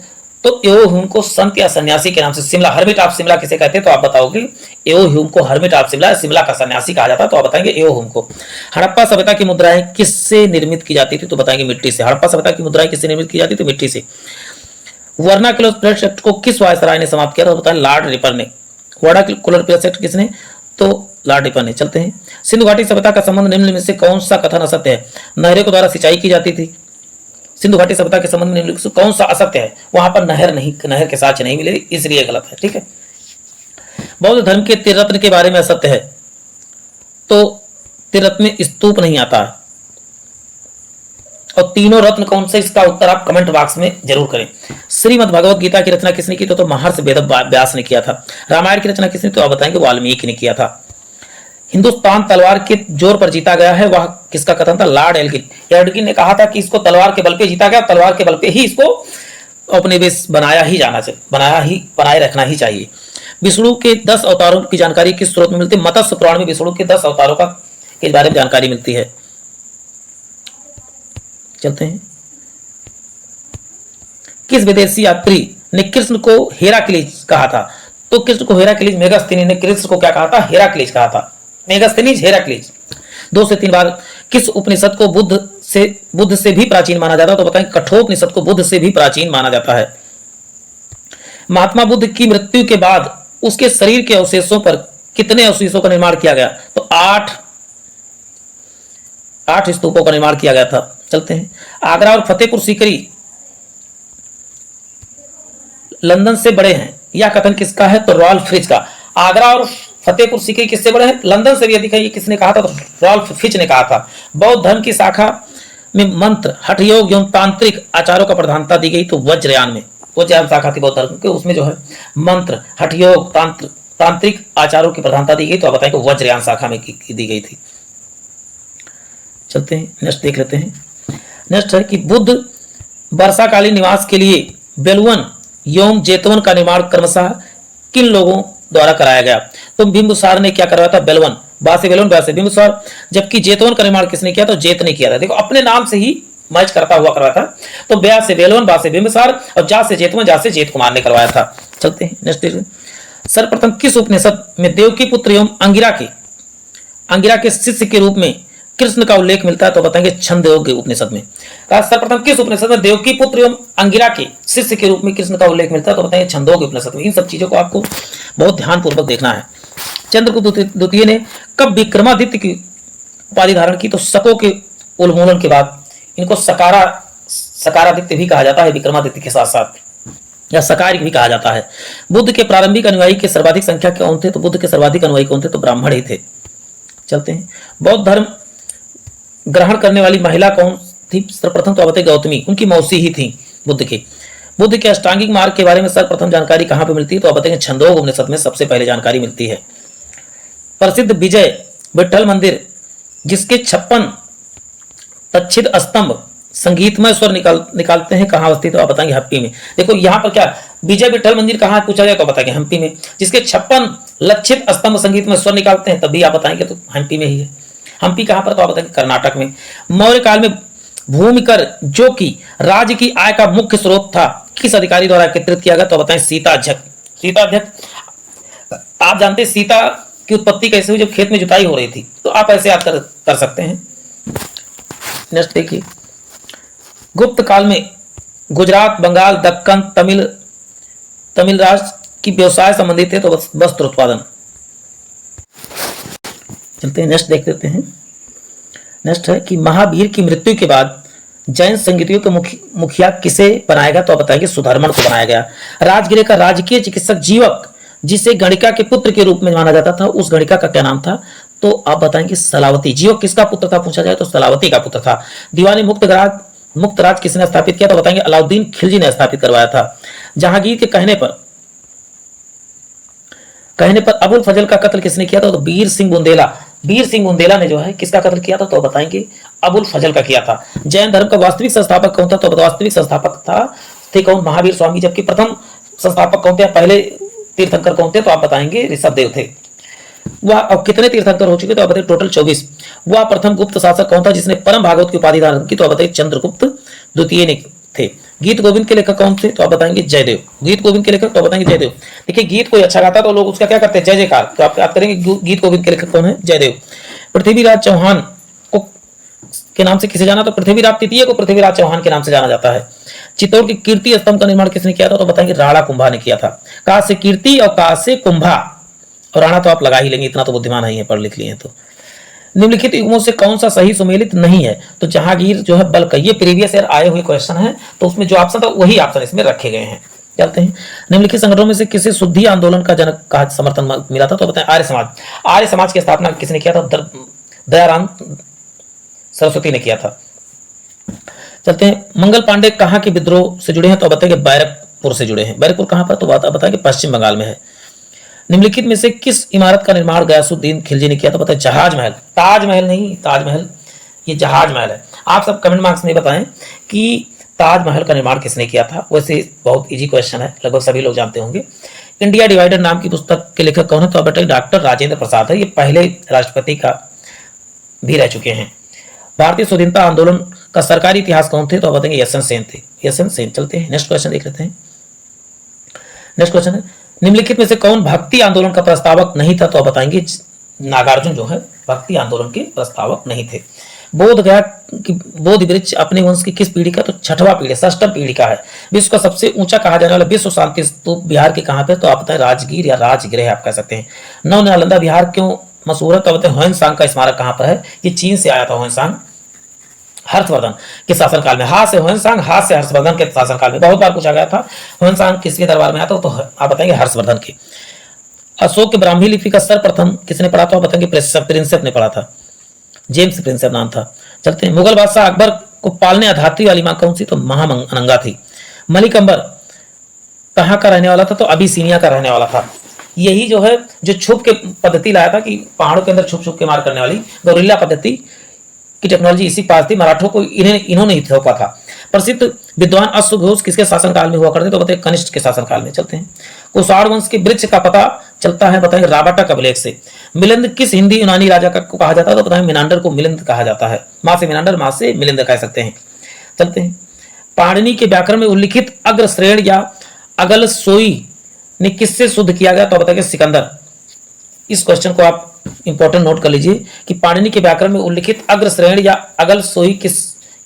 तो एओ ह्यूम को संत या सन्यासी के नाम से। शिमला, हर्मिट ऑफ शिमला किसे कहते हैं? तो आप बताओगे एओ ह्यूम को हर्मिट ऑफ शिमला, शिमला का सन्यासी कहा जाता है। तो आप बताएंगे एओ ह्यूम को। हड़प्पा सभ्यता की मुद्राएं किससे निर्मित की जाती थी? तो बताएंगे मिट्टी से। हड़प्पा सभ्यता की मुद्राएं किससे निर्मित की जाती थी? मिट्टी से। वर्नाक्युलर प्लेट्स एक्ट को किस वायसराय ने समाप्त किया? तो बताएं लॉर्ड रिपर ने। वर्नाक्युलर प्लेट्स एक्ट किसने? तो लॉर्ड रिपर ने। चलते हैं। सिंधु घाटी सभ्यता का संबंध निम्न में से कौन सा कथन असत्य है? नहरों के द्वारा सिंचाई की जाती थी। सिंधु घाटी सभ्यता के संबंध में निम्नलिखित से कौन सा असत्य है? वहां पर नहर के साक्ष्य नहीं मिले, इसलिए गलत है। ठीक है। बौद्ध धर्म के त्रिरत्न के बारे में असत्य है, तो त्रिरत्न में स्तूप नहीं आता है। और तीनों रत्न कौन से? इसका उत्तर आप कमेंट बॉक्स में जरूर करें। श्रीमद् भगवत गीता की रचना किसने की? तो महर्षि वेदव्यास ने किया था। रामायण की रचना किसने? तो आप बताएंगे वाल्मीकि ने किया था। हिंदुस्तान तलवार के जोर पर जीता गया है, वह किसका कथन था? लॉर्ड एल्गिन ने कहा था कि इसको तलवार के बल पे जीता गया, तलवार के बल पे ही इसको औपनिवेश बनाए रखना ही चाहिए। विष्णु के 10 अवतारों की जानकारी किस स्रोत में मिलती है? मत्स्य पुराण में विष्णु के 10 अवतारों के बारे में जानकारी मिलती है। चलते हैं। किस विदेशी यात्री ने कृष्ण को हेराक्लीज कहा था? तो कृष्ण को हेराक्लीज, मेगास्थनीज ने कृष्ण को क्या कहा था? हेराक्लीज कहा था। मेगास्थनीज, हेराक्लीज। 2 से 3 बार किस उपनिषद को बुद्ध से भी प्राचीन माना जाता है? तो बताएं कठोपनिषद को बुद्ध से भी प्राचीन माना जाता है। महात्मा बुद्ध की मृत्यु के बाद उसके शरीर के अवशेषों पर कितने अवशेषों का निर्माण किया गया? तो 8 स्तूपों का निर्माण किया गया था। चलते हैं, आगरा और फतेहपुर सीकरी लंदन से बड़े हैं, यह कथन किसका है? तो रॉल्फ फिच का। आगरा और फतेहपुर सीकरी किससे बड़े हैं? लंदन से भी अधिक है। ये किसने कहा था? तो रॉल्फ फिच ने कहा था। बौद्ध धर्म की शाखा में मंत्र, हठ योग एवं तांत्रिक आचारों का प्रधानता दी गई, तो वज्रयान में, वज्रयान शाखा थी बौद्ध धर्म के, उसमें जो है मंत्र, हठ योग, तांत्रिक आचारों की प्रधानता दी गई, तो आप बताएं कि वज्रयान शाखा में दी गई थी। चलते हैं, नेक्स्ट देख लेते हैं। नेक्स्ट है कि बुद्ध वर्षाकालीन निवास के लिए बेलवन एवं जेतवन का निर्माण क्रमशः किन लोगों द्वारा कराया गया? तो बिंबुसार ने क्या करवाया था? बेलवन, बासे बेलवन, बासे बिंबुसार। जबकि जेतवन का निर्माण किसने किया? तो जेत ने किया था। देखो अपने नाम से ही मैच करता हुआ करवाया था। तो ब्या से बेलवन, बा से बिंबुसार और जा से जेतवन, जा से जेत कुमार ने करवाया था। चलते हैं नेक्स्ट देखते हैं। सर्वप्रथम किस उपनिषद में देवकी पुत्र एवं अंगिरा के शिष्य के रूप में कृष्ण का उल्लेख मिलता है? तो बताएंगे छंदोग्य उपनिषद में। सर्वप्रथम किस उपनिषद में देवकी पुत्र एवं अंगिरा के शिष्य के रूप में कृष्ण का उल्लेख मिलता है? तो बताएंगे छंदोग्य उपनिषद में। इन सब चीजों को आपको बहुत ध्यानपूर्वक देखना है। चंद्रगुप्त द्वितीय ने कब विक्रमादित्य की उपाधि धारण की? तो शकों के उन्मूलन के बाद। इनको सकारादित्य भी कहा जाता है विक्रमादित्य के साथ साथ, या सकार भी कहा जाता है। बुद्ध के प्रारंभिक अनुयायी के सर्वाधिक संख्या कौन थे? तो बुद्ध के सर्वाधिक अनुयायी कौन थे? तो ब्राह्मण ही थे। चलते हैं, बौद्ध धर्म ग्रहण करने वाली महिला कौन थी? सर्वप्रथम तो बताइए गौतमी, उनकी मौसी ही थी बुद्ध की। बुद्ध के अष्टांगिक मार्ग के बारे में सर्वप्रथम जानकारी कहां पे मिलती है? तो आप बताएंगे छंदोग्य उपनिषद में सबसे पहले जानकारी मिलती है। प्रसिद्ध विजय विठल मंदिर जिसके 56 तक्षित स्तंभ संगीतमय स्वर निकालते हैं, कहां अवस्थित है? तो आप बताएंगे हम्पी में। देखो यहाँ पर क्या विजय विठल मंदिर कहां पूछा जाए तो बताएंगे हम्पी में। जिसके 56 लक्षित स्तंभ संगीतमय स्वर निकालते हैं, तभी आप बताएंगे तो हम्पी में ही है। हम्पी कहां पर? तो आप बताएंगे कर्नाटक में। मौर्य काल में भूमिकर जो कि राज्य की आय का मुख्य स्रोत था, किस अधिकारी द्वारा एकत्रित किया गया? तो बताएं सीताध्यक्ष। आप जानते हैं सीता की उत्पत्ति कैसे हुई? जब खेत में जुताई हो रही थी। तो आप ऐसे याद कर सकते हैं। नेक्स्ट देखिए, गुप्त काल में गुजरात, बंगाल, दक्कन, तमिल राष्ट्र की व्यवसाय संबंधित है, तो वस्त्र उत्पादन। चलते हैं नेक्स्ट देख लेते हैं। नेक्स्ट है कि महावीर की मृत्यु के बाद जैन संगीतियों के मुखिया किसे बनाया गया? तो बताएंगे सुधर्मन को बनाया गया। राजगिरे का राजकीय चिकित्सक जीवक जिसे गणिका के पुत्र के रूप में माना जाता था, उस गणिका का क्या नाम था? तो आप बताएंगे सलावती। जीवक किसका पुत्र था पूछा जाए तो सलावती का पुत्र था। दीवानी मुक्तराज किसने स्थापित किया? तो बताएंगे अलाउद्दीन खिलजी ने स्थापित करवाया था। जहांगीर के कहने पर अबुल फजल का कत्ल किसने किया था? तो वीर सिंह बुंदेला ने जो है किसका कत्ल किया था? तो बताएंगे अबुल फजल का किया था। जैन धर्म का वास्तविक संस्थापक कौन था? तो वास्तविक संस्थापक थे कौन? महावीर स्वामी। जबकि प्रथम संस्थापक कौन थे? पहले तीर्थंकर कौन थे? तो आप बताएंगे ऋषभदेव थे। वह अब कितने तीर्थंकर हो चुके? तो आप बताइए टोटल 24। वह प्रथम गुप्त शासक कौन था जिसने परम भागवत की उपाधि धारण की? तो आप बताइए चंद्रगुप्त द्वितीय ने थे। गीत गोविंद के लेखक कौन थे? तो आप बताएंगे जयदेव। गीत गोविंद के लेखक तो बताएंगे जयदेव। देखिए गीत कोई अच्छा गाता तो लोग उसका क्या करते हैं? जय जयकार। तो आप करेंगे गीत गोविंद के लेखक कौन है? जयदेव। पृथ्वीराज चौहान को के नाम से किसे जाना? तो पृथ्वीराज तृतीय को पृथ्वीराज चौहान के नाम से जाना जाता है। चित्तौड़ की कीर्ति स्तंभ का निर्माण किसने किया था? तो बताएंगे राणा कुंभा ने किया था। कहा से कीर्ति और कहा से कुंभा, और राणा तो आप लगा ही लेंगे, इतना तो बुद्धिमान नहीं है, पढ़ लिख लिए हैं। तो निम्नलिखित युग्मों से कौन सा सही सुमेलित नहीं है? तो जहांगीर जो है बल्क, ये प्रीवियस ईयर आए हुए क्वेश्चन है, तो उसमें जो ऑप्शन था वही ऑप्शन इसमें रखे गए हैं। चलते हैं, निम्नलिखित संगठनों में से किसे शुद्धि आंदोलन का जनक का समर्थन मिला था? तो बताएं आर्य समाज। आर्य समाज की स्थापना किसने किया था? दयाराम सरस्वती ने किया था। चलते हैं, मंगल पांडे कहाँ के विद्रोह से जुड़े हैं? तो बताएंगे बैरकपुर से जुड़े हैं। बैरकपुर कहाँ पर? तो बताएंगे पश्चिम बंगाल में है। निम्नलिखित में से किस इमारत का निर्माण गयासुद्दीन खिलजी ने किया? तो बताएं जहाज महल। ताजमहल नहीं, ताजमहल ये जहाज महल है। आप सब कमेंट मार्क्स में बताएं कि ताजमहल का निर्माण किसने किया था। वैसे बहुत इजी क्वेश्चन है, लगभग सभी लोग जानते होंगे। इंडिया डिवाइडेड नाम की पुस्तक के लेखक कौन है? तो बताइए डॉक्टर राजेंद्र प्रसाद है। ये पहले राष्ट्रपति का भी रह चुके हैं। भारतीय स्वाधीनता आंदोलन का सरकारी इतिहास कौन थे? तो बताएंगे यशवंत सेन थे। यशवंत सेन। चलते हैं नेक्स्ट क्वेश्चन देख लेते हैं। नेक्स्ट क्वेश्चन है, निम्नलिखित में से कौन भक्ति आंदोलन का प्रस्तावक नहीं था? तो आप बताएंगे नागार्जुन जो है भक्ति आंदोलन के प्रस्तावक नहीं थे। बोध गया कि बोधि वृक्ष अपने वंश की किस पीढ़ी का, तो छठवां पीढ़ी, षष्ठम पीढ़ी का है। विश्व का सबसे ऊंचा कहा जाने वाला विश्व शांति स्तूप बिहार के कहां पे, तो आप बताएं राजगीर या राजगृह आप कह सकते हैं। नव नालंदा बिहार क्यों मशहूर है, तो बताएं ह्वेनसांग का स्मारक कहां पर है, ये चीन से आया था ह्वेनसांग हर्षवर्धन के शासनकाल में। हा से ह्वेनसांग, हा से हर्षवर्धन के शासनकाल में, बहुत बार पूछा गया था ह्वेनसांग किसके दरबार में आता, तो आप बताएंगे हर्षवर्धन के। अशोक की ब्राह्मी लिपि का सर्वप्रथम किसने पढ़ा था, बताएंगे प्रिंसेप ने पढ़ा था, जेम्स प्रिंसेप नाम था। चलते हैं, मुगल बादशाह अकबर को पालने आधारती वाली मां कौन सी, तो महाअनंगा थी। मलिक अंबर कहाँ का रहने वाला था, तो अबिसीनिया का रहने वाला था। यही जो है जो छुप के पद्धति लाया था कि पहाड़ों के अंदर छुप छुप के मार करने वाली गौरिल्ला पद्धति की टेक्नोलॉजी इसी पास थी, मराठों को इन्होंने ही थोपा था। प्रसिद्ध विद्वान अश्वघोष किसके शासनकाल में हुआ करते, तो बताइए कनिष्ठ के शासनकाल में। चलते हैं, कुषाण वंश के वृक्ष का पता चलता है, बताएंगे राबाटक अभिलेख से। मिलिंद किस हिंदी यूनानी राजा को कहा जाता है, तो बताएंगे मिनांडर को मिलिंद कहा जाता है। माँ से मिनांडर, माँ से मिलिंद कह सकते हैं। चलते हैं, पाणिनि के व्याकरण में उल्लिखित अग्र श्रेण या अगल सोई ने किससे शुद्ध किया गया, तो बताएंगे सिकंदर। इस क्वेश्चन को आप इंपॉर्टेंट नोट कर लीजिए कि पाणिनि के व्याकरण में उल्लिखित अग्र श्रेण या अगल सोई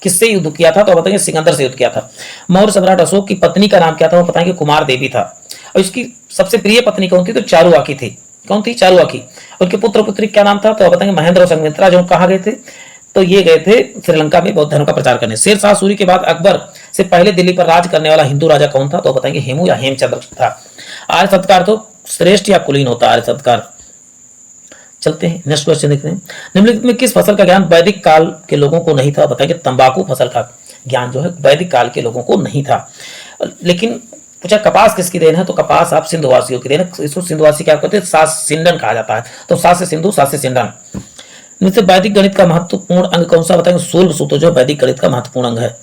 किससे युद्ध किया था, तो बताएंगे सिकंदर से युद्ध किया था। मौर्य सम्राट अशोक की पत्नी का नाम क्या था, वो बताएंगे कुमार देवी था। और इसकी सबसे प्रिय पत्नी कौन थी, तो चारुआकी थी। कौन थी, चारुआकी। उनके पुत्र पुत्री क्या नाम था, तो बताएंगे महेंद्र और संघमित्रा। जो कहाँ गए थे, तो ये गए थे श्रीलंका में बौद्ध धर्म का प्रचार करने। शेरशाह सूरी के बाद अकबर से पहले दिल्ली पर राज करने वाला हिंदू राजा कौन था, तो बताएंगे हेमू या हेमचंद्र था। आर्य सत्कार तो श्रेष्ठ या कुलीन होता है, आर्य सत्कार। चलते हैं, नेक्स्ट क्वेश्चन देखते हैं, निम्नलिखित में किस फसल का ज्ञान वैदिक काल के लोगों को नहीं था, बताएंगे तंबाकू फसल का ज्ञान जो है वैदिक काल के लोगों को नहीं था। लेकिन पूछा कपास किसकी देन है, तो कपास आप सिंधुवासियों की देन है। इसको सिंधुवासी क्या कहते हैं, सास सिंडन कहा जाता है, तो सास से सिंधु, सास से सिंडन। निश्चित वैदिक गणित का महत्वपूर्ण अंग कौन सा, बताएंगे शूल्ब सूत्र जो वैदिक गणित का महत्वपूर्ण अंग है।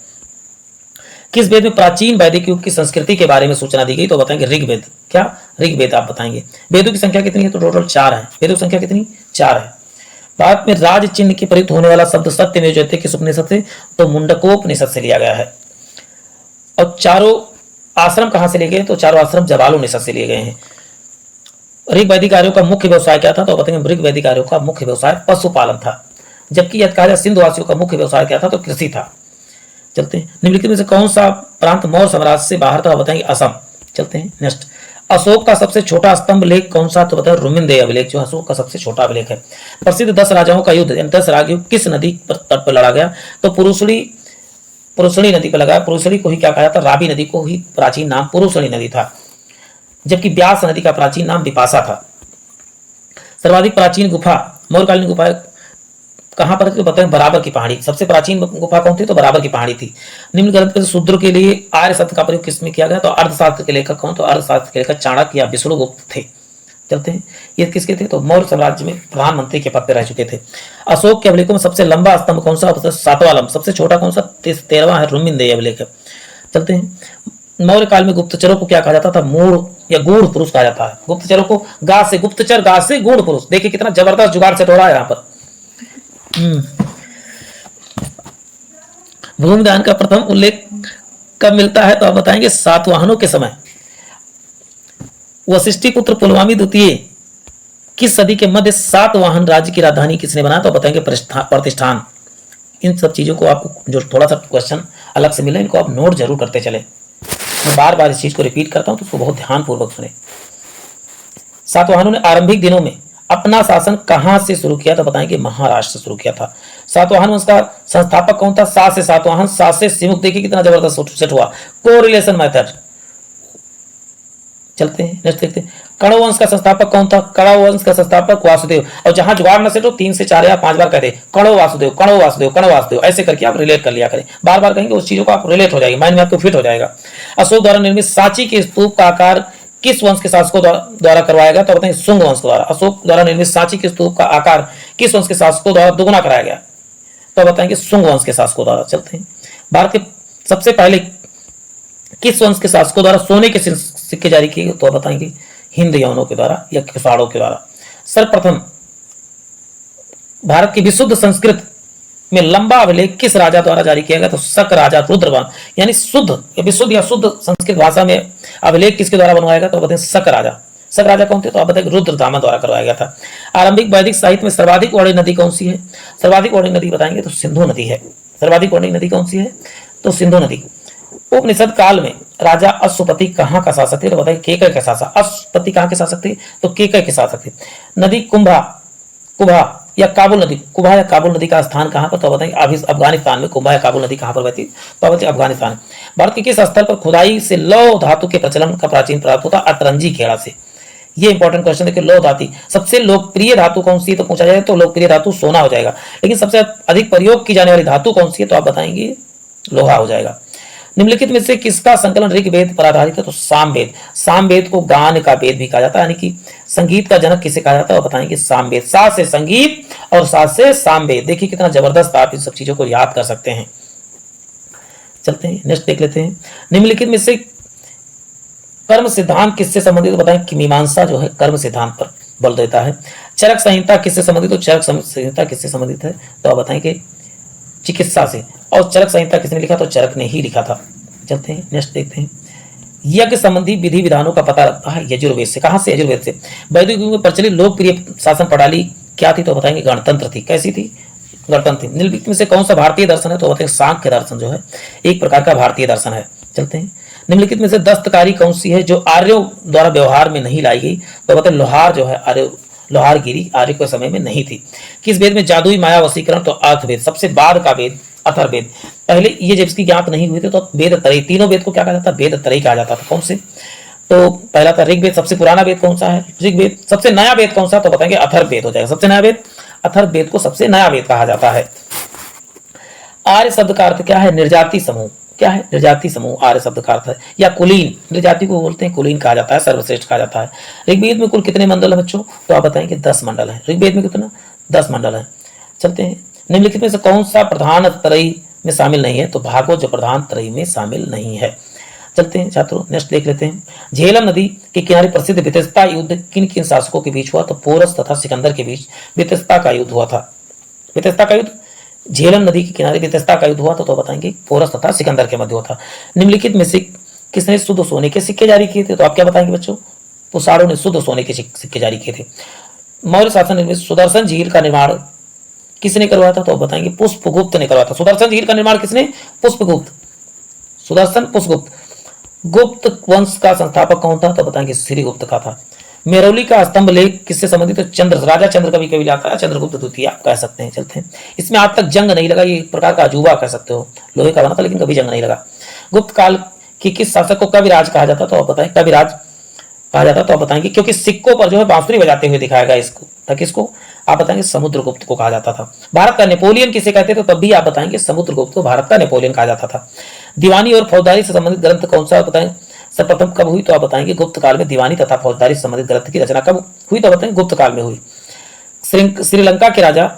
किस वेद में प्राचीन वैदिक युग की संस्कृति के बारे में सूचना दी गई, तो बताएंगे ऋग्वेद। क्या, ऋग्वेद आप बताएंगे। वेदों की संख्या कितनी है, तो टोटल 4 है। वेदों की संख्या कितनी, 4 है। भारत में राज चिन्ह के प्रयुक्त होने वाला शब्द सत्यमेव जयते किस उपनिषद से, तो मुंडकोपनिषद से लिया गया है। और चारों आश्रम कहां से लिए गए, तो चारों आश्रम जवालोपनिषद से लिए गए हैं। ऋग वैदिक आर्यों का मुख्य व्यवसाय क्या था, तो बताएंगे ऋग वैदिक आर्यों का मुख्य व्यवसाय पशुपालन था। जबकि यदि कहा जाए सिंधुवासियों का मुख्य व्यवसाय क्या था, तो कृषि था। चलते हैं, निम्नलिखित में से कौन सा प्रांत मौर्य साम्राज्य से बाहर था, बताएंगे असम। चलते हैं नेक्स्ट, अशोक का सबसे छोटा स्तंभ लेख कौन सा, तो बताएं रुमिनदेय अभिलेख, जो अशोक का सबसे छोटा अभिलेख है। प्रसिद्ध 10 राजाओं का युद्ध, 10 राजयुद्ध किस नदी पर तट पर लड़ा गया, तो पुरुषणी नदी पर लगा। पुरुषणी को ही क्या कहा जाता, रावी नदी को ही प्राचीन नाम पुरुषणी नदी था, जबकि ब्यास नदी का प्राचीन नाम विपाशा था। सर्वाधिक प्राचीन गुफा मौर्यकालीन गुफा कहां पर थी, तो बताएं बराबर की पहाड़ी। सबसे प्राचीन गुफा कौन थी, तो बराबर की पहाड़ी थी। निम्न ग्रंथ में शूद्र के लिए आर्य शब्द का प्रयोग किसमें किया गया, तो अर्थशास्त्र के लेखक कौन, तो अर्थशास्त्र के लेखक चाणक्य या विष्णुगुप्त थे। चलते हैं, ये किसके थे, तो मौर्य साम्राज्य में प्रधानमंत्री के पद पर रह चुके थे। अशोक के अभिलेखों में सबसे लंबा स्तंभ कौन सा, 7वां लंब। सबसे छोटा कौन सा, 13वां है रुमिनदेय अभिलेख। चलते हैं, मौर्य काल में गुप्तचरों को क्या कहा जाता था, मूढ़ या गूढ़ पुरुष कहा जाता है। गुप्तचरों को गा से गुप्तचर, गा से गूढ़ पुरुष। देखिए कितना जबरदस्त जुगाड़ सेट हो रहा है यहाँ पर। भूमिदान का प्रथम उल्लेख कब मिलता है, तो आप बताएंगे सातवाहनों के समय। वशिष्ठी पुत्र पुलवामी द्वितीय किस सदी के मध्य सातवाहन राज्य की राजधानी किसने बनाया, तो बताएंगे प्रतिष्ठान। इन सब चीजों को आपको जो थोड़ा सा क्वेश्चन अलग से मिले, इनको आप नोट जरूर करते चले। मैं बार बार इस चीज को रिपीट करता हूं, तो उसको बहुत ध्यानपूर्वक सुने। सातवाहनों ने आरंभिक दिनों में अपना शासन कहां से शुरू किया, तो बताएंगे महाराष्ट्र से शुरू किया था। सातवाहन वंश का संस्थापक कौन था, सात से सातवाहन, सात से सिमुक। देखिए कितना जबरदस्त सेट हुआ, कोरिलेशन मेथड। चलते हैं नेक्स्ट देखते हैं, कणव वंश का संस्थापक कौन था, कणव वंश का संस्थापक वासुदेव। और जहां जुगाड़ न सेट हो 3 से 4 या 5 बार कहते कणव वासुदेव, कणव वासुदेव, कणव वासुदेव, ऐसे करके आप रिलेट कर लिया करें। बार बार कहेंगे उस चीजों को आप रिलेट हो जाएगी, माइंड में आपको फिट हो जाएगा। अशोक द्वारा निर्मित सांची के स्तूप का आकार किस वंश के शासकों द्वारा करवाया गया, तो बताएंगे शुंग वंश द्वारा। अशोक द्वारा निर्मित सांची के स्तूप का आकार किस वंश के शासकों द्वारा दोगुना कराया गया, तो बताएंगे शुंग वंश के शासकों द्वारा। चलते हैं, भारत के सबसे पहले किस वंश के शासकों द्वारा सोने के सिक्के जारी किए, तो बताएंगे हिंद यवनों के द्वारा या कुषाणों के द्वारा। सर्वप्रथम भारत की विशुद्ध संस्कृत में लंबा अभिलेख किस राजा द्वारा जारी किया गया, तो शक राजा रुद्रवन। यानी शुद्ध या विशुद्ध या शुद्ध संस्कृत भाषा में अभिलेख किसके द्वारा बनवाया गया, तो बताएं शक राजा। सब राजा कौन थे? तो आप बताएंगे रुद्रदामन द्वारा करवाया गया था। आरंभिक वैदिक साहित्य में सर्वाधिक वर्णित नदी कौन सी है? सर्वाधिक वर्णित नदी बताएंगे तो सिंधु नदी है। सर्वाधिक वर्णित नदी कौन सी है? तो सिंधु नदी। उपनिषद काल में राजा अश्वपति कहाँ का शासक थे? तो बताइए केकय के शासक। अश्वपति कहाँ के शासक थे? तो केकय के शासक थे। नदी कुंभा कुभा या काबुल नदी, कुभा या काबुल नदी का स्थान कहाँ पर? तो बताएंगे अभी अफगानिस्तान में। कुंभा या काबुल नदी कहाँ पर बहती? तो बताइए अफगानिस्तान। भारत के किस स्थल पर खुदाई से लौह धातु के प्रचलन का प्राचीन प्राप्त होता? अतरंजी खेड़ा से। ये इंपॉर्टेंट क्वेश्चन देखिए, लौह धातु सबसे लोकप्रिय धातु कौन सी है? तो पूछा जाए तो लोकप्रिय धातु सोना हो जाएगा, लेकिन सबसे अधिक प्रयोग की जाने वाली धातु कौन सी है? तो आप बताएंगे लोहा हो जाएगा। निम्नलिखित में से किसका संकलन ऋग्वेद पर आधारित है? तो सामवेद। सामवेद को गान का वेद भी कहा जाता है, यानी कि संगीत का जनक किसे कहा जाता है? बताएंगे सामवेद। सा से संगीत और सा से सामवेद। देखिए कितना जबरदस्त आप इन सब चीजों को याद कर सकते हैं। चलते हैं नेक्स्ट देख लेते हैं। निम्नलिखित में से कर्म सिद्धांत किससे संबंधित? बताएं कि मीमांसा जो है कर्म सिद्धांत पर बल देता है। चरक संहिता किससे संबंधित? तो चरक संहिता किससे संबंधित है? तो आप बताएं कि चिकित्सा से। और चरक संहिता किसने लिखा? तो चरक ने ही लिखा था। चलते हैं नेक्स्ट देखते हैं। यज्ञ संबंधी विधि विधानों का पता लगता है यजुर्वेद से। कहां से? यजुर्वेद से। वैदिक युग में प्रचलित लोकप्रिय शासन प्रणाली क्या थी? तो बताएंगे गणतंत्र थी। कैसी थी? गणतंत्र थी। निम्नलिखित में से कौन सा भारतीय दर्शन है? तो बताएंगे सांख्य दर्शन जो है एक प्रकार का भारतीय दर्शन है। चलते हैं। निम्नलिखित में से दस्तकारी कौन सी है जो आर्यों द्वारा व्यवहार में नहीं लाई गई? तो बताएं लोहार जो है आर्य, लोहारगिरी आर्य के समय में नहीं थी। किस वेद में जादुई माया वशीकरण? तो अर्थवेद। सबसे बाद का वेद अथर्ववेद। पहले ये जब इसकी ज्ञात नहीं हुई थी तो वेद त्रयी, तीनों वेद को क्या कहा जाता? वेद त्रयी कहा जाता था। कौन से? तो पहला था ऋग्वेद। सबसे पुराना वेद कौन सा है? ऋग्वेद। सबसे नया वेद कौन सा? तो बताएंगे अथर्ववेद हो जाएगा। सबसे नया वेद अथर्ववेद को सबसे नया वेद कहा जाता है। आर्य शब्द का अर्थ क्या है? निर्जाति समूह। क्या है? निर्जाति समूह आर्य शब्द का अर्थ है, या कुलीन। निर्जाति को बोलते हैं कुलीन कहा जाता है, सर्वश्रेष्ठ कहा जाता है। ऋग्वेद में कुल कितने मंडल है बच्चों? तो आप बताएंगे 10 मंडल है। ऋग्वेद में कितना? 10 मंडल है। चलते हैं। निम्नलिखित में से कौन सा प्रधान त्रयी में शामिल नहीं है? तो भागवत जो प्रधान त्रयी में शामिल नहीं है। चलते हैं छात्रों नेक्स्ट देख लेते हैं। झेलम नदी के किनारे प्रसिद्ध वितस्ता युद्ध किन किन शासकों के बीच हुआ? तो पोरस तथा सिकंदर के बीच वितस्ता का युद्ध हुआ था। वितस्ता का युद्ध झेलम नदी के किनारे वितस्ता का युद्ध हुआ तो बताएंगे पोरस तथा सिकंदर के मध्य हुआ था। निम्नलिखित में से किसने शुद्ध सोने के सिक्के जारी किए थे? तो आप क्या बताएंगे बच्चों? पुसारों ने शुद्ध सोने के सिक्के जारी किए थे। मौर्य शासन में सुदर्शन झील का निर्माण किसने करवाया था? तो बताएंगे पुष्पगुप्त ने करवाया था। सुदर्शन झील का निर्माण किसने? पुष्पगुप्त। सुदर्शन पुष्पगुप्त। गुप्त वंश का संस्थापक कौन था? तो बताएंगे श्रीगुप्त का था। मेरौली का स्तंभ लेख किससे संबंधित? चंद्र, राजा चंद्र कभी कभी जाता है, चंद्रगुप्त द्वितीय आप कह सकते हैं। चलते हैं। इसमें आज तक जंग नहीं लगा, ये एक प्रकार का अजूबा कह सकते हो। लोहे का बना था लेकिन कभी जंग नहीं लगा। गुप्त काल की किस शासक को कविराज कहा जाता? तो आप बताएं कविराज कहा जाता। तो आप बताएंगे क्योंकि सिक्कों पर जो है बांसुरी बजाते हुए दिखाया गया इसको, था किसको? आप बताएंगे समुद्रगुप्त को कहा जाता था। भारत का नेपोलियन किसे कहते थे? तो तब भी आप बताएंगे समुद्रगुप्त को भारत का नेपोलियन कहा जाता था। दीवानी और फौजदारी से संबंधित ग्रंथ कौन सा बताएं सर्वप्रथम कब हुई? तो आप बताएंगे गुप्त काल में दीवानी तथा फौजदारी से संबंधित ग्रंथ की रचना कब हुई? तो बताएंगे गुप्त काल में हुई। श्रीलंका के राजा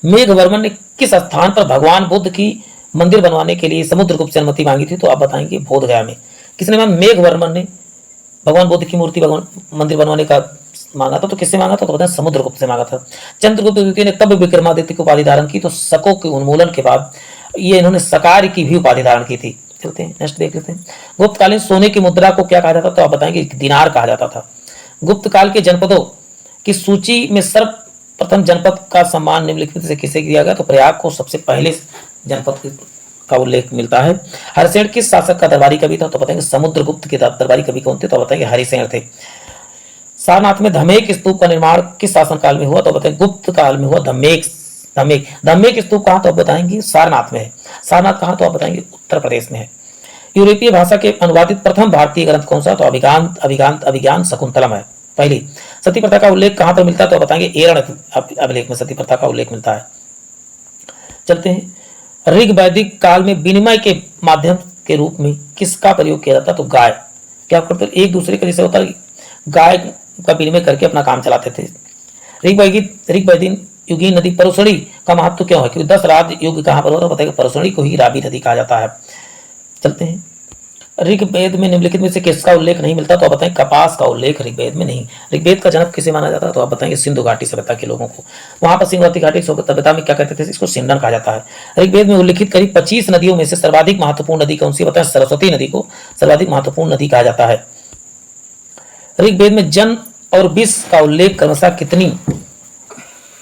मेघवर्मन ने किस स्थान पर भगवान बुद्ध की मंदिर बनवाने के लिए समुद्रगुप्त से अनुमति मांगी थी? तो आप बताएंगे बोधगया में। किसने? मेघवर्मन ने भगवान बुद्ध की मूर्ति भगवान मंदिर बनवाने का मांगा था। तो किससे मांगा था? तो बताएं समुद्रगुप्त से मांगा था। चंद्रगुप्त द्वितीय ने कब विक्रमादित्य की उपाधि धारण की? तो शकों के उन्मूलन के बाद ये इन्होंने सकार की भी उपाधि धारण की थी। चलते हैं नेक्स्ट देख लेते हैं। गुप्तकालीन सोने की मुद्रा को क्या कहा जाता? तो आप बताएंगे दिनार कहा जाता था। गुप्त काल के जनपदों की सूची में सर्वप्रथम जनपद का सम्मान निम्नलिखित से किसे दिया गया? तो प्रयाग को सबसे पहले जनपद का उल्लेख मिलता है। हरिसेन किस शासक का दरबारी कवि था? तो बताएंगे समुद्रगुप्त के दरबारी कवि कौन थे? तो बताएंगे हरिसेन थे। सारनाथ में धमेक स्तूप का निर्माण किस शासन काल में हुआ? तो बताएंगे गुप्त काल में हुआ। धमेक स्तूप कहाँ? तो आप बताएंगे सारनाथ में है। सारनाथ कहाँ? तो आप बताएंगे उत्तर प्रदेश में है। यूरोपीय भाषा के अनुवादित प्रथम भारतीय ग्रंथ कौन सा? तो अभिज्ञान शकुंतलम है। पहली सती प्रथा का उल्लेख कहां पर मिलता है? तो बताएंगे एरण अभिलेख में सती प्रथा का उल्लेख मिलता है। चलते हैं। ऋग वैदिक काल में विनिमय के माध्यम के रूप में किसका प्रयोग किया जाता? तो गाय। क्या करते? एक दूसरे का जैसे होता है गाय का विनिमय करके अपना काम चलाते थे। ऋग्वैदिक युगीन नदी परुषणी का महत्व क्यों है? क्योंकि 10 राज युग कहां पर होता? बताएगा परुषणी को ही रावी नदी कहा जाता है। चलते हैं। ऋग्वेद में निम्नलिखित में से किसका उल्लेख नहीं मिलता? तो आप बताएं कपास का उल्लेख ऋग्वेद में नहीं। ऋग्वेद का जनक किसे माना जाता है? तो आप बताएंगे सिंधु घाटी सभ्यता के लोगों को। वहां पर सिंधु घाटी सभ्यता में क्या कहते थे? इसको सिंडन कहा जाता है। ऋग्वेद में उल्लिखित करीब 25 नदियों में से सर्वाधिक महत्वपूर्ण नदी कौन सी? बताएं सरस्वती नदी को सर्वाधिक महत्वपूर्ण नदी कहा जाता है। ऋग्वेद में जन और विष का उल्लेख क्रमशः कितनी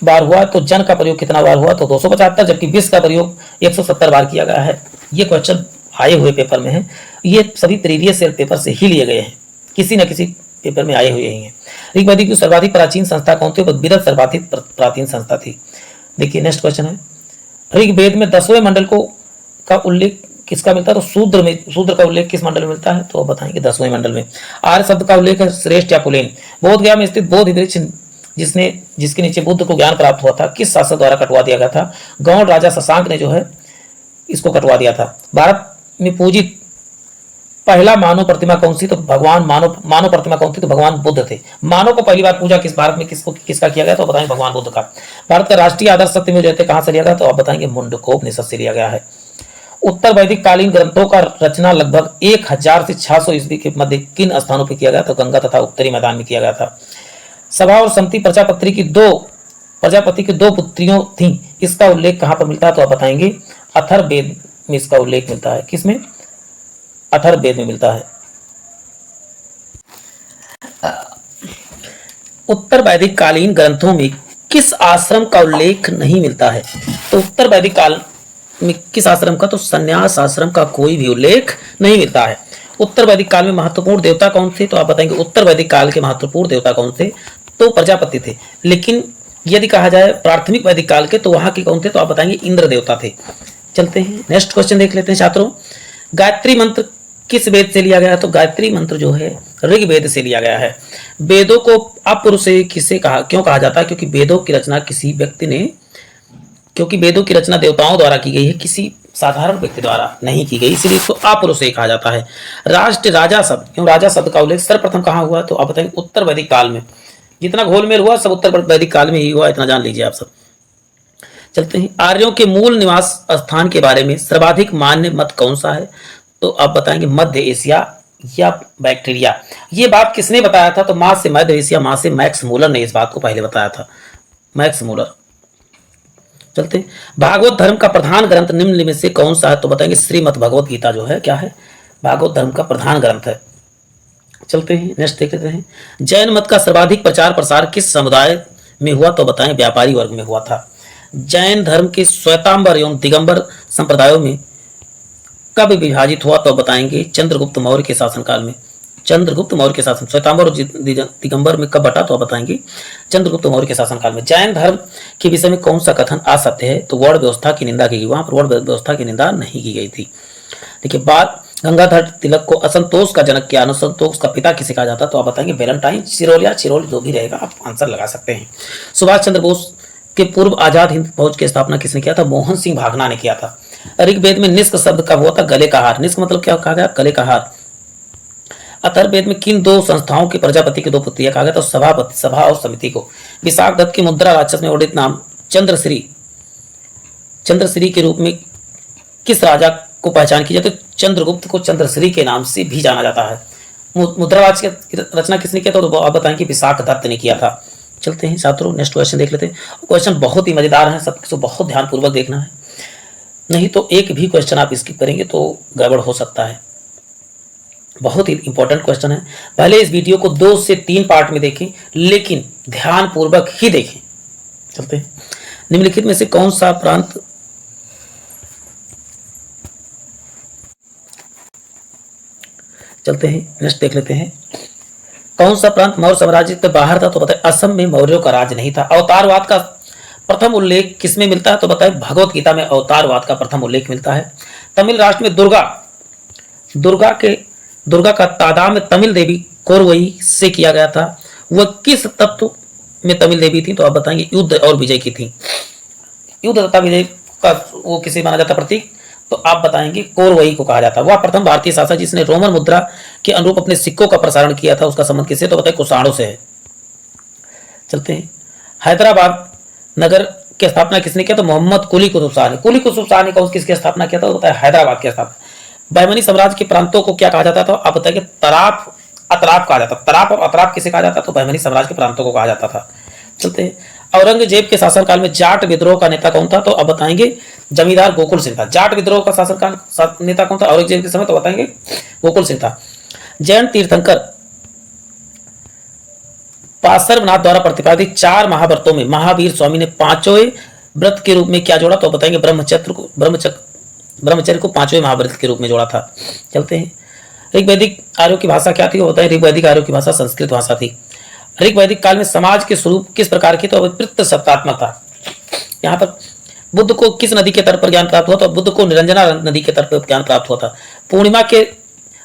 बार हुआ? तो जन का प्रयोग कितना बार हुआ? तो 275, जबकि विष का प्रयोग 170 बार किया गया है। ये क्वेश्चन आए हुए पेपर में है, ये सभी प्रीवियस ईयर पेपर से ही लिए गए हैं, किसी न किसी पेपर में आए हुए ही हैं। ऋग्वेद की सर्वाधिक प्राचीन संस्था कौन थी? विदर्भ सर्वाधिक प्राचीन संस्था थी। देखिए नेक्स्ट क्वेश्चन है, ऋग्वेद में 10वें मंडल को का उल्लेख किसका मिलता है? तो शूद्र का उल्लेख किस मंडल में मिलता है? तो बताएंगे 10वें मंडल में। आर्य शब्द का उल्लेख है श्रेष्ठ या कुलीन। बोधगया में स्थित बोधि वृक्ष जिसके नीचे बुद्ध को ज्ञान प्राप्त हुआ था, किस शासक द्वारा कटवा दिया गया था? गौड़ राजा शशांक ने जो है इसको कटवा दिया था। भारत में पूजित पहला मानव प्रतिमा कौन सी? तो भगवान मानव प्रतिमा कौन थी? तो भगवान बुद्ध थे। मानव को पहली बार पूजा भारत में किसका किया गया? तो बताएंगे भगवान बुद्ध का। भारत का राष्ट्रीय आदर्श सत्यमेव जयते कहां से लिया गया? तो आप बताएंगे मुंडकोपनिषद से लिया गया है। उत्तर वैदिक कालीन ग्रंथों का रचना लगभग 1000 से 600 ईस्वी के मध्य किन स्थानों पर किया गया? तो गंगा तथा उत्तरी मैदान में किया गया था। सभा और समति प्रजापति की दो पुत्रियों थीं, इसका उल्लेख कहां पर मिलता है? तो आप बताएंगे अथर्ववेद में इसका उल्लेख मिलता है। किसमें? अथर्ववेद में मिलता है। उत्तर वैदिक कालीन ग्रंथों में किस आश्रम का उल्लेख नहीं मिलता है? तो उत्तर वैदिक काल में किस आश्रम का? तो संन्यास आश्रम का कोई भी उल्लेख नहीं मिलता है। उत्तर वैदिक काल में महत्वपूर्ण देवता कौन थे? तो आप बताएंगे उत्तर वैदिक काल के महत्वपूर्ण देवता कौन थे? तो प्रजापति थे। लेकिन यदि कहा जाए प्राथमिक वैदिक काल के, तो वहां के कौन थे? तो आप बताएंगे इंद्र देवता थे। चलते हैं नेक्स्ट क्वेश्चन देख लेते हैं छात्रों। गायत्री मंत्र किस वेद से लिया गया है? तो गायत्री मंत्र जो है ऋग्वेद से लिया गया है। वेदों को अपौरुषेय किसे क्यों कहा जाता है? क्योंकि वेदों की रचना वेदों की रचना देवताओं द्वारा की गई है, किसी साधारण व्यक्ति द्वारा नहीं की गई, इसलिए इसको अपौरुषेय कहा जाता है। राजा शब्द क्यों? राजा शब्द का उल्लेख सर्वप्रथम कहां हुआ? तो आप बताएंगे उत्तर वैदिक काल में। जितना घोलमेल हुआ सब उत्तर वैदिक काल में ही हुआ, इतना जान लीजिए आप सब। चलते हैं, आर्यों के मूल निवास स्थान के बारे में सर्वाधिक मान्य मत कौन सा है? तो आप बताएंगे मध्य एशिया या बैक्टीरिया। ये बात किसने बताया था? तो मां से मध्य एशिया, मां से मैक्स मूलर ने इस बात को पहले बताया था, मैक्स मूलर। चलते हैं, भागवत धर्म का प्रधान ग्रंथ निम्न में से कौन सा है? तो बताएंगे श्रीमद् भगवत गीता जो है क्या है? भागवत धर्म का प्रधान ग्रंथ है। चलते हैं नेक्स्ट देख लेते हैं, जैन मत का सर्वाधिक प्रचार प्रसार किस समुदाय में हुआ? तो बताएं व्यापारी वर्ग में हुआ था। जैन धर्म के श्वेतांबर एवं दिगंबर संप्रदायों में कब विभाजित हुआ? तो बताएंगे चंद्रगुप्त मौर्य के शासनकाल में। चंद्रगुप्त मौर्य के शासन, श्वेतांबर और दिगंबर में कब बटा? तो बताएंगे चंद्रगुप्त मौर्य के शासनकाल में। जैन धर्म के विषय में कौन सा कथन असत्य है? तो वर्ण व्यवस्था की निंदा की गई, वहां पर वर्ण व्यवस्था की निंदा नहीं की गई थी। देखिए, बात गंगाधर तिलक को असंतोष का जनक किया, असंतोष का पिता किसे कहा जाता? तो आप बताएंगे वैलेंटाइन, चिरोल या चिरोल जो भी रहेगा आप आंसर लगा सकते हैं। सुभाष चंद्र बोस के पूर्व आजाद हिंद फौज की स्थापना किसने किया था? मोहन सिंह भागना ने किया था। ऋग्वेद में निष्क शब्द कब हुआ था? गले का हार। निष्क मतलब क्या कहा गया? गले का हार। अथर्ववेद में किन दो संस्थाओं के प्रजापति की दो पुत्रियां कहा गया? तो सभा और समिति को। विशाख दत्त की मुद्रा राक्षस में वर्णित नाम चंद्रश्री के रूप में किस राजा को पहचान की जाती है? तो चंद्रगुप्त को चंद्रश्री के नाम से भी जाना जाता है। मुद्राराज की रचना किसने किया? तो आप बताएंगे विशाख दत्त ने किया था। चलते हैं छात्रों नेक्स्ट क्वेश्चन देख लेते हैं। क्वेश्चन बहुत ही मजेदार है, सबको बहुत ध्यानपूर्वक देखना है, नहीं तो एक भी क्वेश्चन आप स्किप करेंगे तो गड़बड़ हो सकता है। बहुत ही इंपॉर्टेंट क्वेश्चन है। पहले इस वीडियो को 2 से 3 पार्ट में देखें, लेकिन ध्यानपूर्वक ही देखें। चलते हैं, निम्नलिखित में से कौन सा प्रांत चलते हैं नेक्स्ट देख लेते हैं, कौन सा प्रांत मौर्य साम्राज्य के बाहर था? तो बताए असम में मौर्यों का राज नहीं था। अवतारवाद का प्रथम उल्लेख किसमें मिलता है? तो बताए भगवत गीता में अवतारवाद का प्रथम उल्लेख मिलता है। तमिल राष्ट्र में दुर्गा का तादाम तमिल देवी कोरवई से किया गया था। वह किस तत्व में तमिल देवी थी? तो आप बताएंगे युद्ध और विजय की थी। युद्ध तथा विजय का वो किसे माना जाता प्रतीक? तो आप बताएंगे कोरवई को कहा जाता है। वह प्रथम भारतीय शासक जिसने रोमन मुद्रा के अनुरूप अपने सिक्कों का प्रसारण किया था, उसका संबंध किससे? तो बताइए कुषाणों से है। चलते हैं, हैदराबाद नगर की स्थापना किसने किया? तो मोहम्मद कुली कुतुब शाह ने। कुली कुतुब शाह ने किसकी स्थापना किया था? तो बताया हैदराबाद की स्थापना। बहमनी साम्राज्य के प्रांतों को क्या कहा जाता था? आप बताइए तराप अतराप कहा जाता। तराप और अतराप किसे कहा जाता? तो बहमनी साम्राज्य के प्रांतों को कहा जाता था। चलते हैं, औरंगजेब के शासनकाल में जाट विद्रोह का नेता कौन था? तो अब बताएंगे जमींदार गोकुल सिंह था। जाट विद्रोह का शासनकाल नेता कौन था औरंगजेब के समय? तो बताएंगे गोकुल सिंह था। जैन तीर्थंकर पार्श्वनाथ द्वारा प्रतिपादित 4 महाव्रतों में महावीर स्वामी ने 5वें व्रत के रूप में क्या जोड़ा, तो बताएंगे ब्रह्मचर्य को 5वें महाव्रत के रूप में जोड़ा था। चलते हैं, ऋग्वैदिक आर्यों की भाषा क्या थी, वो बताएं। ऋग्वैदिक आर्यों की भाषा संस्कृत भाषा थी। ऋग्वैदिक काल में समाज के स्वरूप किस प्रकार की, तो विपरीत सत्तात्मक था। यहाँ पर बुद्ध को किस नदी के तट पर ज्ञान प्राप्त हुआ, तो बुद्ध को निरंजना नदी के तट पर ज्ञान प्राप्त हुआ था। पूर्णिमा के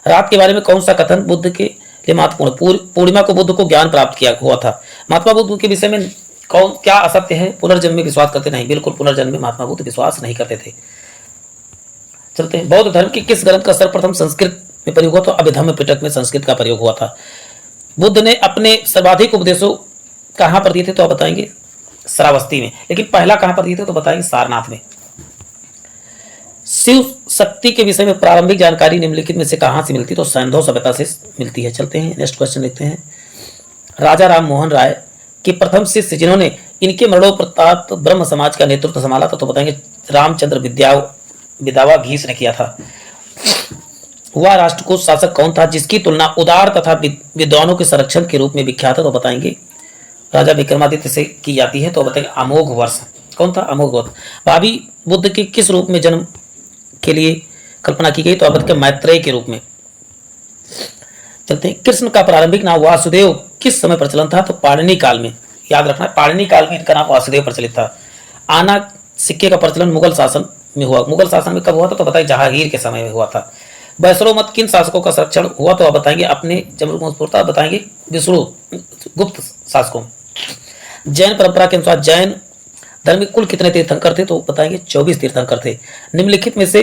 रात के बारे में कौन सा कथन बुद्ध के लिए महत्वपूर्ण, पूर्णिमा को बुद्ध को ज्ञान प्राप्त किया हुआ था। महात्मा बुद्ध के विषय में कौन क्या असत्य है, पुनर्जन्म में विश्वास करते नहीं, बिल्कुल पुनर्जन्म में महात्मा बुद्ध विश्वास नहीं करते थे। चलते हैं, बौद्ध धर्म के किस ग्रंथ का सर्वप्रथम संस्कृत में प्रयोग हुआ, तो अभिधम्म पिटक में संस्कृत का प्रयोग हुआ था। बुद्ध ने अपने सर्वाधिक उपदेशों कहां पर दिए थे, तो आप बताएंगे श्रावस्ती में, लेकिन पहला कहां पर दिए थे, तो बताएंगे सारनाथ में। शिव शक्ति के विषय में प्रारंभिक जानकारी निम्नलिखित में से कहां से मिलती है, तो सैंधव सभ्यता से मिलती है। चलते हैं, नेक्स्ट क्वेश्चन देखते हैं। राजा राम मोहन राय के प्रथम शिष्य जिन्होंने इनके मरणोपरांत ब्रह्म समाज का नेतृत्व संभाला था, तो बताएंगे रामचंद्र विद्यावागीश ने किया था। वह राष्ट्रकूट शासक कौन था जिसकी तुलना उदार तथा विद्वानों के संरक्षण के रूप में विख्यात है, तो बताएंगे राजा विक्रमादित्य से की जाती है। तो बताएंगे अमोघ वर्ष। कौन था, अमोघ वर्ष। भावी बुद्ध के किस रूप में जन्म के लिए कल्पना की गई, तो अब मैत्रेय के रूप में। चलते हैं, कृष्ण का प्रारंभिक नाम वासुदेव किस समय प्रचलन था, तो पाणिनि काल में। याद रखना, पाणिनि काल में इनका नाम वासुदेव प्रचलित था। आना सिक्के का प्रचलन मुगल शासन में हुआ। मुगल शासन में कब हुआ था, तो बताइए जहांगीर के समय में हुआ था। वैष्णव मत किन शासकों का संरक्षण हुआ, तो आप बताएंगे अपने जमरूता बताएंगे विष्णु गुप्त शासकों। जैन परंपरा के अनुसार जैन धर्म में कुल कितने तीर्थंकर थे, तो बताएंगे 24 तीर्थंकर थे। निम्नलिखित में से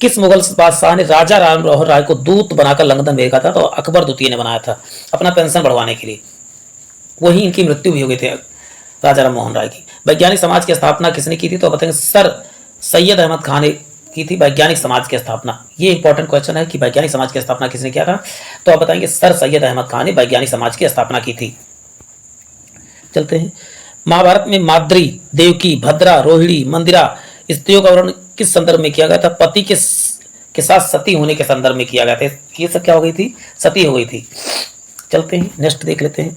किस मुगल बादशाह ने राजा राम मोहन राय को दूत बनाकर लंदन भेजा था, तो अकबर द्वितीय ने बनाया था अपना पेंशन बढ़वाने के लिए। वही इनकी मृत्यु भी हो गई थी राजा राम मोहन राय की। वैज्ञानिक समाज की स्थापना किसने की थी, तो बताएंगे सर सैयद अहमद खान ने की थी वैज्ञानिक समाज की स्थापना। ये इंपॉर्टेंट क्वेश्चन है कि वैज्ञानिक समाज की स्थापना किसने किया था, तो आप बताएंगे सर सैयद अहमद खान ने वैज्ञानिक समाज की स्थापना की थी। चलते हैं, महाभारत में माद्री, देवकी, भद्रा, रोहिणी, मंदिरा स्त्रियों का वर्णन किस संदर्भ में किया गया था, पति के साथ सती होने के संदर्भ में किया गया था। ये सब क्या हो गई थी, सती हो गई थी। चलते हैं, नेक्स्ट देख लेते हैं।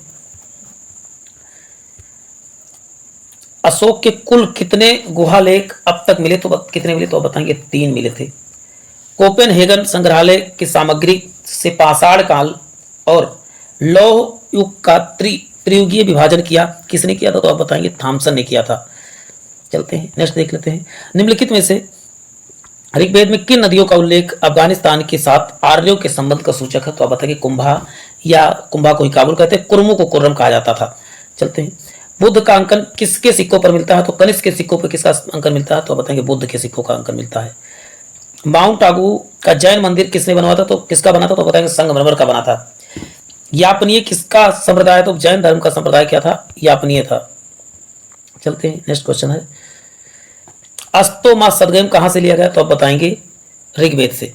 अशोक के कुल कितने गुहा लेख अब तक मिले, तो कितने मिले, तो बताएंगे 3 मिले थे। कोपेनहेगन संग्रहालय की सामग्री से पाषाण काल और लौह युग का त्रियुगीय विभाजन किया किसने किया था, तो आप बताएंगे थॉमसन ने किया था। चलते हैं, नेक्स्ट देख लेते हैं। निम्नलिखित में से ऋग्वेद में किन नदियों का उल्लेख अफगानिस्तान के साथ आर्यों के संबंध का सूचक है, तो आप बताएंगे कुंभा, या कुंभा को ही काबुल कहते हैं, कुर्मों को कुर्रम कहा जाता था। चलते हैं, बुद्ध का अंकन किसके सिक्कों पर मिलता है, तो कनिष्क के सिक्कों पर किसका अंकन मिलता है, तो बताएंगे बुद्ध के सिक्कों का अंकन मिलता है। माउंट आबू का जैन मंदिर किसने बनवाया था, तो किसका बना था, तो बताएंगे संगमरमर का बना था। यापनीय किसका संप्रदाय, तो जैन धर्म का संप्रदाय क्या था, यापनीय था। चलते हैं, नेक्स्ट क्वेश्चन है। अस्तो मा सदगम कहां से लिया गया, तो आप बताएंगे ऋग्वेद से।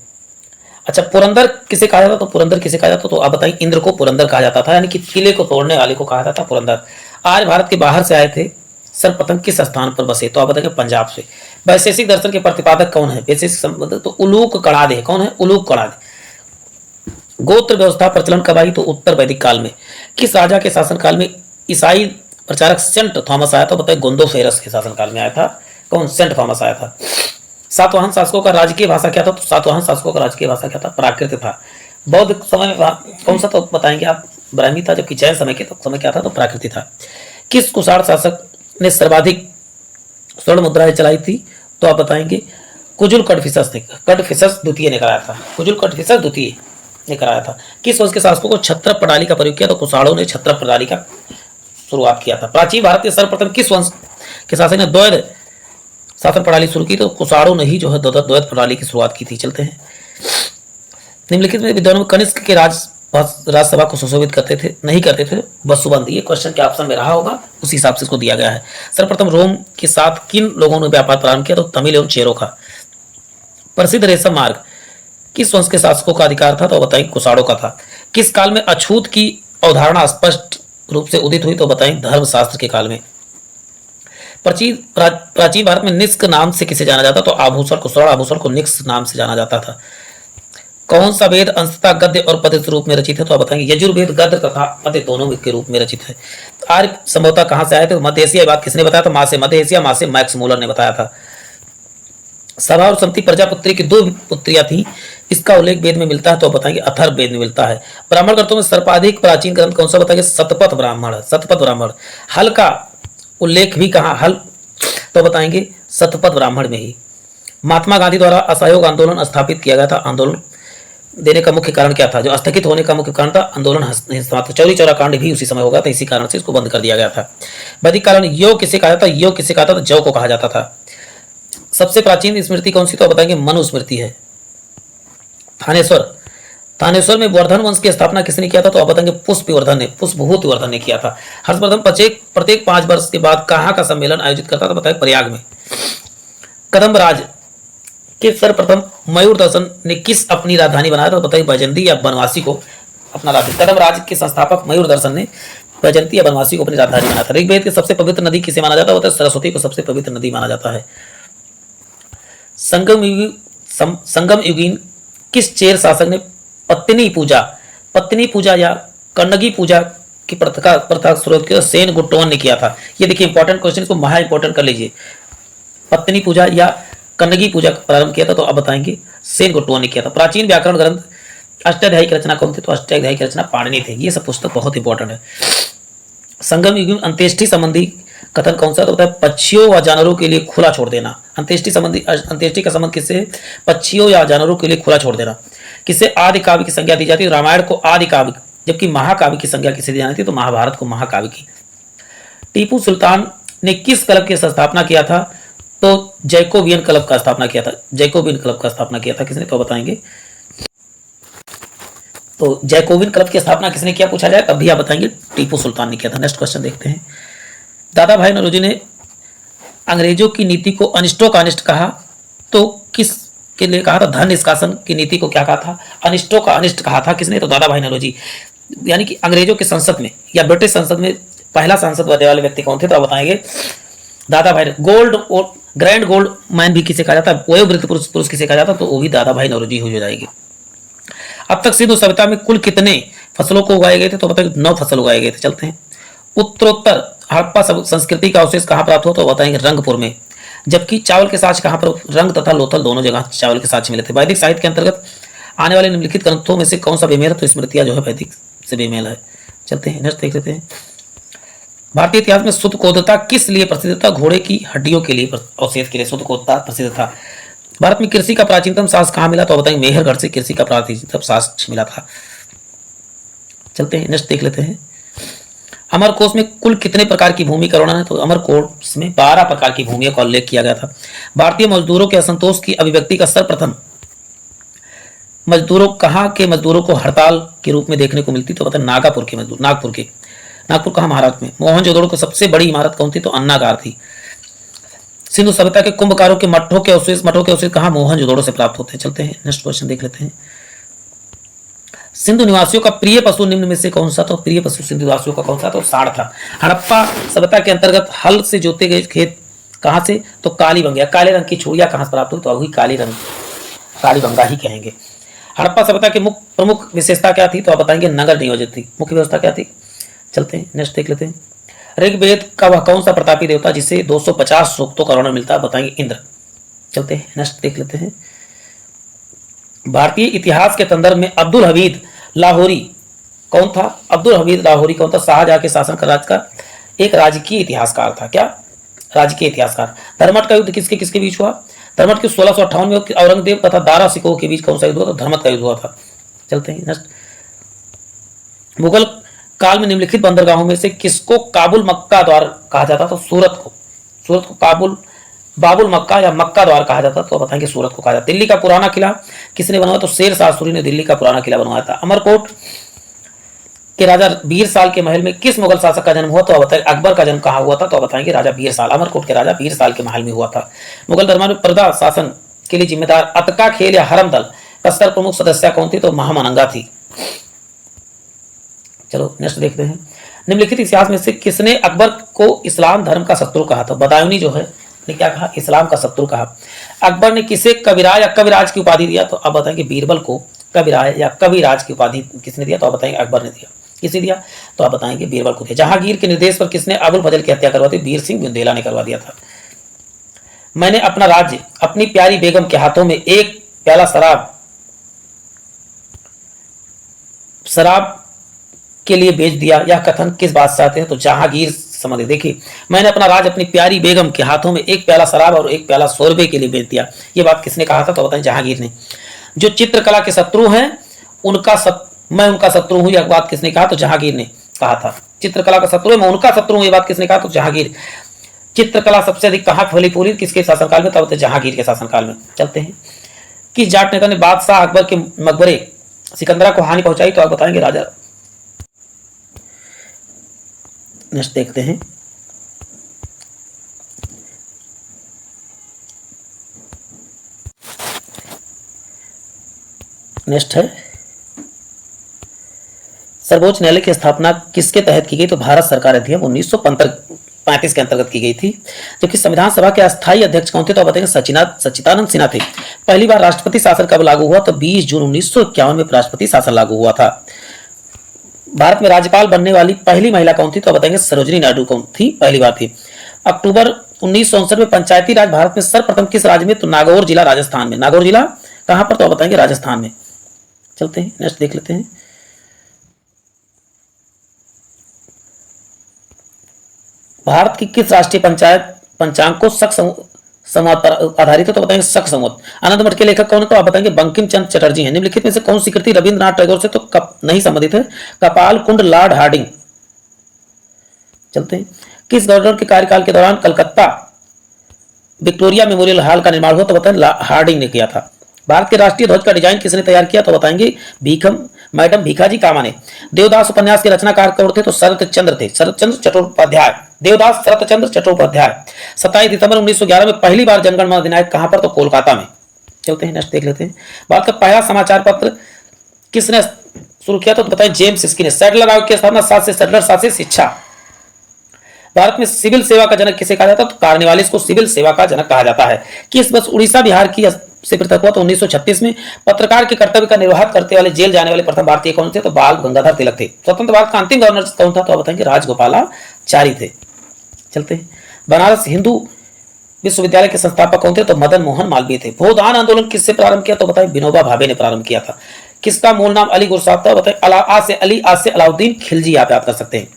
अच्छा, पुरंदर किसे कहा जाता, तो पुरंदर किसे कहा जाता, तो आप बताएंगे इंद्र को पुरंदर कहा जाता था, यानी कि किले को तोड़ने वाले को कहा जाता था पुरंदर। आज भारत के बाहर से आए थे सर्वप्रथम किस स्थान पर बसे, तो आप बताएंगे पंजाब से। वैशेषिक दर्शन के प्रतिपादक कौन है, वैशेषिक संबंध, तो उलूक कणादे। कौन है, उलूक कणादे। गोत्र व्यवस्था प्रचलन कब आई, तो उत्तर वैदिक काल में। किस राजा के शासनकाल में ईसाई प्रचारक सेंट थॉमस आया था, बताइए गोंदोफेरस के शासनकाल में आया था। कौन, सेंट थॉमस आया था। सातवाहन शासकों का राजकीय भाषा क्या था, तो सातवाहन शासकों का राजकीय भाषा क्या था, प्राकृत था। बौद्ध समय में कौन सा, तो बताएंगे आप ब्राह्मी था, जबकि जैन समय के तो समय क्या था, तो प्राकृति था। किस कुषाण शासक ने सर्वाधिक स्वर्ण मुद्राएं चलाई थी, तो आप बताएंगे कुजुल कटफिसस ने, कटफिसस द्वितीय ने कराया था, कुजुल कटफिसस द्वितीय ने कराया था। किस वंश के शासकों को छत्र प्रणाली का प्रयोग किया, तो कुषाणों ने छत्र प्रणाली का शुरुआत किया था। प्राचीन भारत के सर्वप्रथम किस वंश के शासक ने द्वैध शासन प्रणाली शुरू की, तो कुषाणों ने ही जो है द्वैध प्रणाली की शुरुआत की थी। चलते हैं, निम्नलिखित में विद्वानों में कनिष्क के राज्यसभा को सुशोभित करते थे, नहीं करते थे, वसुबंद। ये क्वेश्चन के ऑप्शन में रहा होगा, उस हिसाब से इसको दिया गया है। सर्वप्रथम रोम के साथ किन लोगों ने व्यापार प्रारंभ किया, तो तमिल एवं चेरो का। प्रसिद्ध रेशम मार्ग किस वंश के शासकों का अधिकार था, तो बताएं कुषाणों का था। किस काल में अछूत की अवधारणा स्पष्ट रूप से उदित हुई, तो बताएं धर्मशास्त्र के काल में। प्राचीन भारत में निष्क नाम से किसे जाना जाता, तो आभूषण को, स्वर्ण आभूषण को निष्क नाम से जाना जाता था। कौन सा वेद अंशतः गद्य और पद्य रूप में रचित है? तो आप बताएंगे यजुर्वेद गद्य तथा पद्य दोनों के रूप में रचित है। आर्य संभवतः कहां से आए थे? मध्य एशिया। बात किसने बताया था? माँ से। मध्य एशिया, माँ से मैक्स मूलर ने बताया था। सभा और समति प्रजापुत्री की दो पुत्रियां थी, इसका उल्लेख वेद में मिलता है। तो बताएंगे अथर्व वेद में मिलता है। ब्राह्मण ग्रंथों में सर्वाधिक प्राचीन ग्रंथ कौन सा? बताएंगे शतपथ ब्राह्मण। शतपथ ब्राह्मण। हल का उल्लेख भी कहाँ? हल, तो बताएंगे शतपथ ब्राह्मण में ही। महात्मा गांधी द्वारा असहयोग आंदोलन स्थापित किया गया था। आंदोलन देने का मुख्य कारण क्या था? जो स्थगित होने का मुख्य कारण था आंदोलन समाप्त। चौरी चौरा कांड भी उसी समय होगा था, इसी कारण से इसको बंद कर दिया गया था। वैदिक काल में योग किसे कहा जाता? योग किसे कहा जाता? जौ को कहा जाता था। सबसे प्राचीन स्मृति कौन सी? तो बताएंगे मनुस्मृति है। थानेश्वर। थानेश्वर में वर्धन वंश की स्थापना किसने किया था? तो आप बताएंगे पुष्पवर्धन ने, पुष्पभूतिवर्धन ने किया था। हर्षवर्धन प्रत्येक 5 वर्ष के बाद कहाँ का सम्मेलन आयोजित करता था? बताएं प्रयाग में। कदम्ब राज के सर्वप्रथम मयूर दर्शन ने किस अपनी राजधानी बनाया था? बताइए बैजंती या बनवासी को अपना राजधानी। कदम्ब राज के संस्थापक मयूर दर्शन ने बैजंती या बनवासी को अपनी राजधानी बनाया था। ऋग्वेद की सबसे पवित्र नदी किसे माना जाता है? सरस्वती को सबसे पवित्र नदी माना जाता है। संगम युगीन किस चेर शासक ने पत्नी पूजा या कन्नगी पूजा की प्रथा शुरू किया? सेन गुट्टोन ने किया था। ये देखिए इंपॉर्टेंट क्वेश्चन, इसको महा इंपॉर्टेंट कर लीजिए। पत्नी पूजा या कन्नगी पूजा का प्रारंभ किया था? तो अब बताएंगे सेन गुट्टोन ने किया था। प्राचीन व्याकरण ग्रंथ अष्टाध्यायी की रचना कौन थी? तो अष्टाध्यायी की रचना पाणिनि थे। ये सब पुस्तक बहुत इंपॉर्टेंट है। संगम युग में अंत्येष्टि संबंधी कथन कौन सा? तो होता है पक्षियों व जानवरों के लिए खुला छोड़ देना। अंत्येष्टि का संबंध किससे? पक्षियों या जानवरों के लिए खुला छोड़ देना। किसे आदि काव्य की संज्ञा दी जाती है? रामायण को आदि काव्य, जबकि महाकाव्य की संज्ञा किसे दी जाती है? तो महाभारत को महाकाव्य की। टीपू सुल्तान ने किस क्लब की स्थापना किया था? तो जैकोबियन क्लब का स्थापना किया था। जैकोबियन क्लब का स्थापना किया था किसने? तो बताएंगे तो जैकोबियन क्लब की स्थापना किसने किया पूछा जाए तब भी आप बताएंगे टीपू सुल्तान ने किया था। नेक्स्ट क्वेश्चन देखते हैं। दादा भाई नौरोजी ने अंग्रेजों की नीति को अनिष्टों का अनिष्ट कहा, तो किस के लिए कहा था? धन निष्कासन की नीति को क्या कहा था? अनिष्टों का अनिष्ट कहा था किसने? तो दादा भाई नौरोजी। यानी कि अंग्रेजों की संसद में या ब्रिटिश संसद में पहला सांसद बनने वाले व्यक्ति कौन थे? तो आप बताएंगे दादा भाई। गोल्ड और ग्रैंड गोल्ड मैन भी किसे कहा जाता है? वयोवृद्ध पुरुष किसे कहा जाता है? तो वो भी दादा भाई नौरोजी हो जाएगी। अब तक सिंधु सभ्यता में कुल कितने फसलों को उगाए गए थे? तो बताएंगे 9 फसल उगाए गए थे। चलते हैं। उत्तरोत्तर हड़प्पा संस्कृति का अवशेष कहाँ प्राप्त हुआ? तो बताएंगे रंगपुर में। जबकि चावल के साक्ष्य कहाँ पर? रंग तथा लोथल दोनों जगह चावल के साक्ष्य मिले थे। वैदिक साहित्य के अंतर्गत आने वाले निम्नलिखित ग्रंथों में से कौन सा बेमेल है? तो स्मृतियां जो है वैदिक से बेमेल है। चलते हैं नेक्स्ट देख लेते हैं। भारतीय इतिहास में शुद्धकोदता किस लिए प्रसिद्ध था? घोड़े की हड्डियों के लिए, अवशेष के लिए शुद्धकोदता प्रसिद्ध था। भारत में कृषि का प्राचीनतम शास्त्र कहाँ मिला? तो बताएंगे मेहरगढ़ से कृषि का प्राचीनतम शास्त्र मिला था। चलते हैं नेक्स्ट देख लेते हैं। अमरकोश में कुल कितने प्रकार की भूमि का वर्णन है? तो अमरकोश में 12 प्रकार की भूमियों का उल्लेख किया गया था। भारतीय मजदूरों के असंतोष की अभिव्यक्ति का सर्वप्रथम मजदूरों कहाँ के मजदूरों को हड़ताल के रूप में देखने को मिलती? तो बताएं नागपुर के मजदूर। नागपुर कहाँ? महाराष्ट्र में। मोहनजोदड़ो की सबसे बड़ी इमारत कौन थी? तो अन्नागार थी। सिंधु सभ्यता के कुंभकारों के मठों के अवशेष कहाँ? मोहनजोदड़ो से प्राप्त होते हैं। चलते हैं नेक्स्ट क्वेश्चन देख लेते हैं। सिंधु निवासियों का प्रिय पशु निम्न में से कौन सा? तो प्रिय पशु सिंधु निवासियों का कौन सा? तो सांड था। हड़प्पा सभ्यता के अंतर्गत हल से जोते गए खेत कहाँ से? तो कालीबंगा, काले रंग की छुड़िया कहाँ से प्राप्त हुई? तो वही कालीबंगा ही कहेंगे। हड़प्पा सभ्यता की प्रमुख विशेषता क्या थी? तो आप बताएंगे नगर नियोजित थी। मुख्य व्यवस्था क्या थी? चलते हैं नेक्स्ट देख लेते हैं। ऋग्वेद का वह कौन सा प्रतापी देवता जिसे 250 सूक्तों का वर्णन मिलता है? बताएंगे इंद्र। चलते हैं नेक्स्ट देख लेते हैं। भारतीय इतिहास के संदर्भ में अब्दुल हमीद लाहौरी कौन था? अब्दुल हमीद लाहौरी कौन था? शाहजहां के शासन का राज का एक राजकीय इतिहासकार था। क्या? राजकीय इतिहासकार। धर्मट का युद्ध किसके किसके बीच हुआ? धर्मट के 1658 में औरंगजेब तथा दारा सिकोह के बीच कौन सा युद्ध हुआ? तो धर्मट का युद्ध हुआ था। चलते हैं नेक्स्ट। मुगल काल में निम्नलिखित बंदरगाहों में से किसको काबुल मक्का द्वार कहा जाता? तो सूरत को काबुल बाबुल मक्का या मक्का द्वार कहा जाता। तो बताएंगे सूरत को कहा जाता। दिल्ली का पुराना किला किसने बनवाया? तो शेर शाह सूरी ने दिल्ली का पुराना किला बनवाया था। अमरकोट के राजा बीरसाल के महल में किस मुगल शासक का जन्म हुआ? तो बताएंगे अकबर का जन्म कहाँ हुआ था? तो बताएंगे राजा बीरसाल। अमरकोट के राजा बीरसाल के महल में हुआ था। मुगल दरबार में पर्दा शासन के लिए जिम्मेदार अतका खेल या हरम दल का सर्वप्रमुख सदस्य कौन थी? तो महामनंगा थी। चलो नेक्स्ट देखते हैं। निम्नलिखित इतिहास में से किसने अकबर को इस्लाम धर्म का शत्रु कहा? तो बदायूनी जो है ने क्या कहा? इस्लाम का शत्रु कहा। अकबर ने किसे कविराज या कविराज की उपाधि दिया? तो अब बताएंगे बीरबल को कविराय या कविराज की उपाधि किसने दिया? तो आप बताएंगे अकबर ने दिया। किसने दिया? तो आप बताएंगे बीरबल को दिया। जहांगीर के निर्देश पर किसने अबुल फजल की हत्या करवा दी? वीर सिंह बुंदेला ने करवा दिया था। मैंने अपना राज्य अपनी प्यारी बेगम के हाथों में एक प्याला शराब के लिए बेच दिया, यह कथन किस बादशाह थे? तो जहांगीर संबंधित। देखिए, मैंने अपना राज अपनी प्यारी बेगम के हाथों में एक प्याला शराब और एक प्याला शोरबे के लिए बेच दिया, ये बात किसने कहा था? तो बताएं जहांगीर ने। जो चित्रकला के शत्रु हैं मैं उनका शत्रु हूं, यह बात किसने कहा? तो जहांगीर ने कहा था। चित्रकला का शत्रु है, मैं उनका शत्रु हूं, ये बात किसने कहा? तो जहांगीर। चित्रकला सबसे अधिक कहां फैली फूली? किसके शासनकाल में? तब जहांगीर के शासनकाल में। चलते हैं, किस जाट नेता ने बादशाह अकबर के मकबरे सिकंदरा को हानि पहुंचाई? तो आप बताएंगे राजा। नेक्स्ट देखते हैं, नेक्स्ट है सर्वोच्च न्यायालय की स्थापना किसके तहत की गई? तो भारत सरकार अधिनियम 1935 के अंतर्गत की गई थी। जबकि संविधान सभा के अस्थायी अध्यक्ष कौन थे? तो आप बताएंगे सच्चिदानंद सिन्हा थे। पहली बार राष्ट्रपति शासन कब लागू हुआ? तो 20 जून 1951 में राष्ट्रपति शासन लागू हुआ था। भारत में राज्यपाल बनने वाली पहली महिला कौन थी? तो आप बताएंगे सरोजिनी नायडू कौन थी? पहली बार थी। अक्टूबर 1964 में पंचायती राज भारत में सर्वप्रथम किस राज्य में? तो नागौर जिला राजस्थान में। नागौर जिला कहां पर? तो आप बताएंगे राजस्थान में। चलते हैं, नेक्स्ट देख लेते हैं, भारत की किस राष्ट्रीय पंचांग को शक संवाद पर आधारित है? तो बताएंगे शक संवाद। आनंद मठ के लेखक कौन है? तो आप बताएंगे बंकिम चंद्र चटर्जी हैं। निम्नलिखित में से कौन सी कृति रविंद्रनाथ टैगोर से तो नहीं संबंधित है? कपाल कुंड लॉर्ड हार्डिंग। चलते हैं, किस गवर्नर के कार्यकाल के दौरान कलकत्ता विक्टोरिया मेमोरियल हॉल का निर्माण हुआ? तो बताएं हार्डिंग ने किया था। भारत के राष्ट्रीय ध्वज का डिजाइन किसने तैयार किया? तो बताएंगे मैडम भीखाजी कामा ने। देवदास उपन्यास के रचनाकार कौन थे? तो शरत चंद्र थे, शरत चंद्र चट्टोपाध्याय। देवदास शरत चंद्र चट्टोपाध्याय। 27 दिसंबर 1911 में पहली बार जनगण मन अधिनायक कहां पर? तो कोलकाता में। चलते हैं, नेक्स्ट देख लेते हैं, भारत का पहला समाचार पत्र किसने शुरू किया? तो बताएं जेम्स स्किनर। सैडलर आयोग की स्थापना 7 से सैडलर 7 से शिक्षा। भारत में सिविल सेवा का जनक किसे कहा जाता है? तो कार्निवालिस को सिविल सेवा का जनक कहा जाता है। किस वर्ष उड़ीसा बिहार की से पृथक हुआ? तो 1936 में। पत्रकार के कर्तव्य का निर्वाह करते वाले जेल जाने वाले प्रथम भारतीय कौन थे? तो बाल गंगाधर तिलक थे। स्वतंत्र भारत का अंतिम गवर्नर कौन था? तो बताएंगे राजगोपालाचारी थे। चलते हैं, बनारस हिंदू विश्वविद्यालय के संस्थापक कौन थे? तो मदन मोहन मालवीय थे। भूदान आंदोलन किससे प्रारंभ किया? तो बताएं विनोबा भावे ने प्रारंभ किया था। किसका मूल नाम अली गुरसाब था? बताएं आ से अली, आ से अलाउद्दीन खिलजी आप याद कर सकते हैं।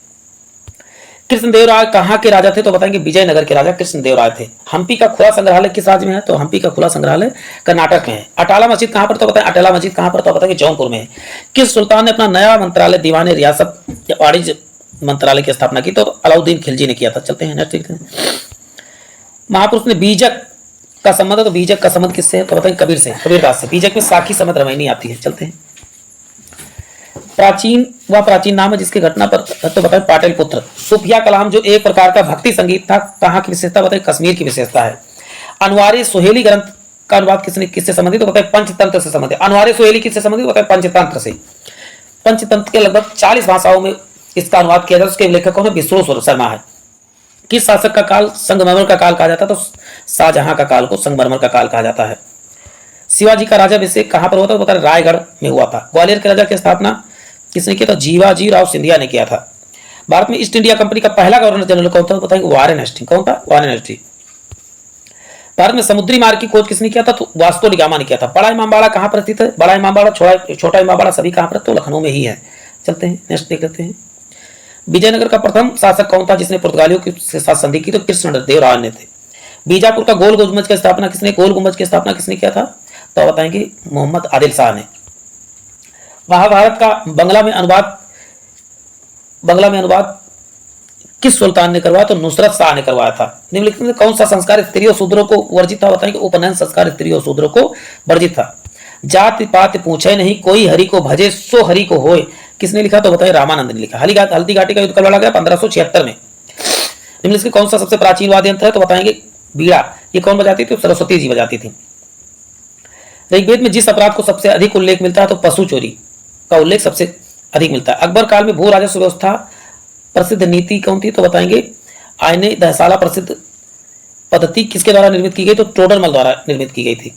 कृष्णदेव राय कहां के राजा थे? तो बताएंगे विजयनगर के राजा कृष्णदेव राय थे। हम्पी का खुला संग्रहालय किस राज्य में है? तो हम्पी का खुला संग्रहालय कर्नाटक में है। अटाला मस्जिद कहां पर? तो बताएं अटाला मस्जिद कहां पर? तो बताएंगे जौनपुर में है। किस सुल्तान ने अपना नया मंत्रालय दीवान रियासत या वाणिज्य मंत्रालय की स्थापना की? तो अलाउद्दीन खिलजी ने किया था। चलते हैं, नेक्स्ट। महापुरुष ने बीजक का संबंध? तो बीजक का संबंध किससे है? तो बताएंगे कबीर से, कबीरदास से। बीजक में साखी समेत रामायणी आती है। चलते हैं, प्राचीन नाम है जिसकी घटना पर तो बताएं पाटलिपुत्र। सूफिया कलाम जो एक प्रकार का भक्ति संगीत था, कहां की विशेषता? बताएं कश्मीर की विशेषता है। अनवारी सुहेली ग्रंथ का अनुवाद किससे संबंधित? तो बताएं पंचतंत्र से संबंधित। अनवारी सुहेली किससे संबंधित? बताएं पंचतंत्र से। पंचतंत्र के लगभग 40 भाषाओं में इसका अनुवाद किया जाता है। उसके लेखक कौन है? विष्णु शर्मा है। किस शासक का काल संगमरमर का काल कहा जाता है? तो शाहजहां का काल को संगमरमर का काल कहा जाता है। शिवाजी का राजाभिषेक कहां पर हुआ था? तो बताएं रायगढ़ में हुआ था। ग्वालियर के राजा की स्थापना किसने किया? तो जीवाजी राव सिंधिया ने किया था। भारत में ईस्ट इंडिया कंपनी का पहला गवर्नर जनरल कौन था? बताएंगे वारेन हेस्टिंग। कौन था? Warren Hasting. भारत में समुद्री मार्ग की खोज किसने किया था? तो वास्को डी गामा ने किया था। बड़ा इमामबाड़ा कहां पर स्थित है? बड़ा इमामबाड़ा, छोटा इमामबाड़ा सभी कहां पर? तो लखनऊ में ही है। चलते हैं, नेक्स्ट देख लेते हैं, विजयनगर का प्रथम शासक कौन था जिसने पुर्तगालियों के साथ संधि की? तो कृष्णदेव राय ने थे। बीजापुर का गोल गुंबज की स्थापना किसने किया था? तो बताएंगे मोहम्मद आदिल शाह ने। महाभारत का बंगला में अनुवाद किस सुल्तान ने करवाया? तो नुसरत शाह ने करवाया था। निम्नलिखित में कौन सा संस्कार स्त्रियों शूद्रों को वर्जित था? बताएंगे उपनयन संस्कार स्त्रियों शूद्रों को वर्जित था। जाति पात पूछे नहीं, कोई हरि को भजे सो हरि को होए, किसने लिखा? तो बताइए रामानंद ने लिखा। हल्दी घाटी का युद्ध कब लड़ा गया? 1576 में। निम्नलिखित कौन सा सबसे प्राचीन वाद्य यंत्र है? तो बताएंगे बीड़ा। ये कौन बजाती थी? सरस्वती जी बजाती थी। ऋग्वेद में जिस अपराध को सबसे अधिक उल्लेख मिलता है तो पशु चोरी का उल्लेख सबसे अधिक मिलता है। अकबर काल में भू राजस्व व्यवस्था प्रसिद्ध नीति कौन थी? तो बताएंगे आईने दहसाला प्रसिद्ध पद्धति किसके द्वारा निर्मित की गई? तो टोडरमल द्वारा निर्मित की गई थी।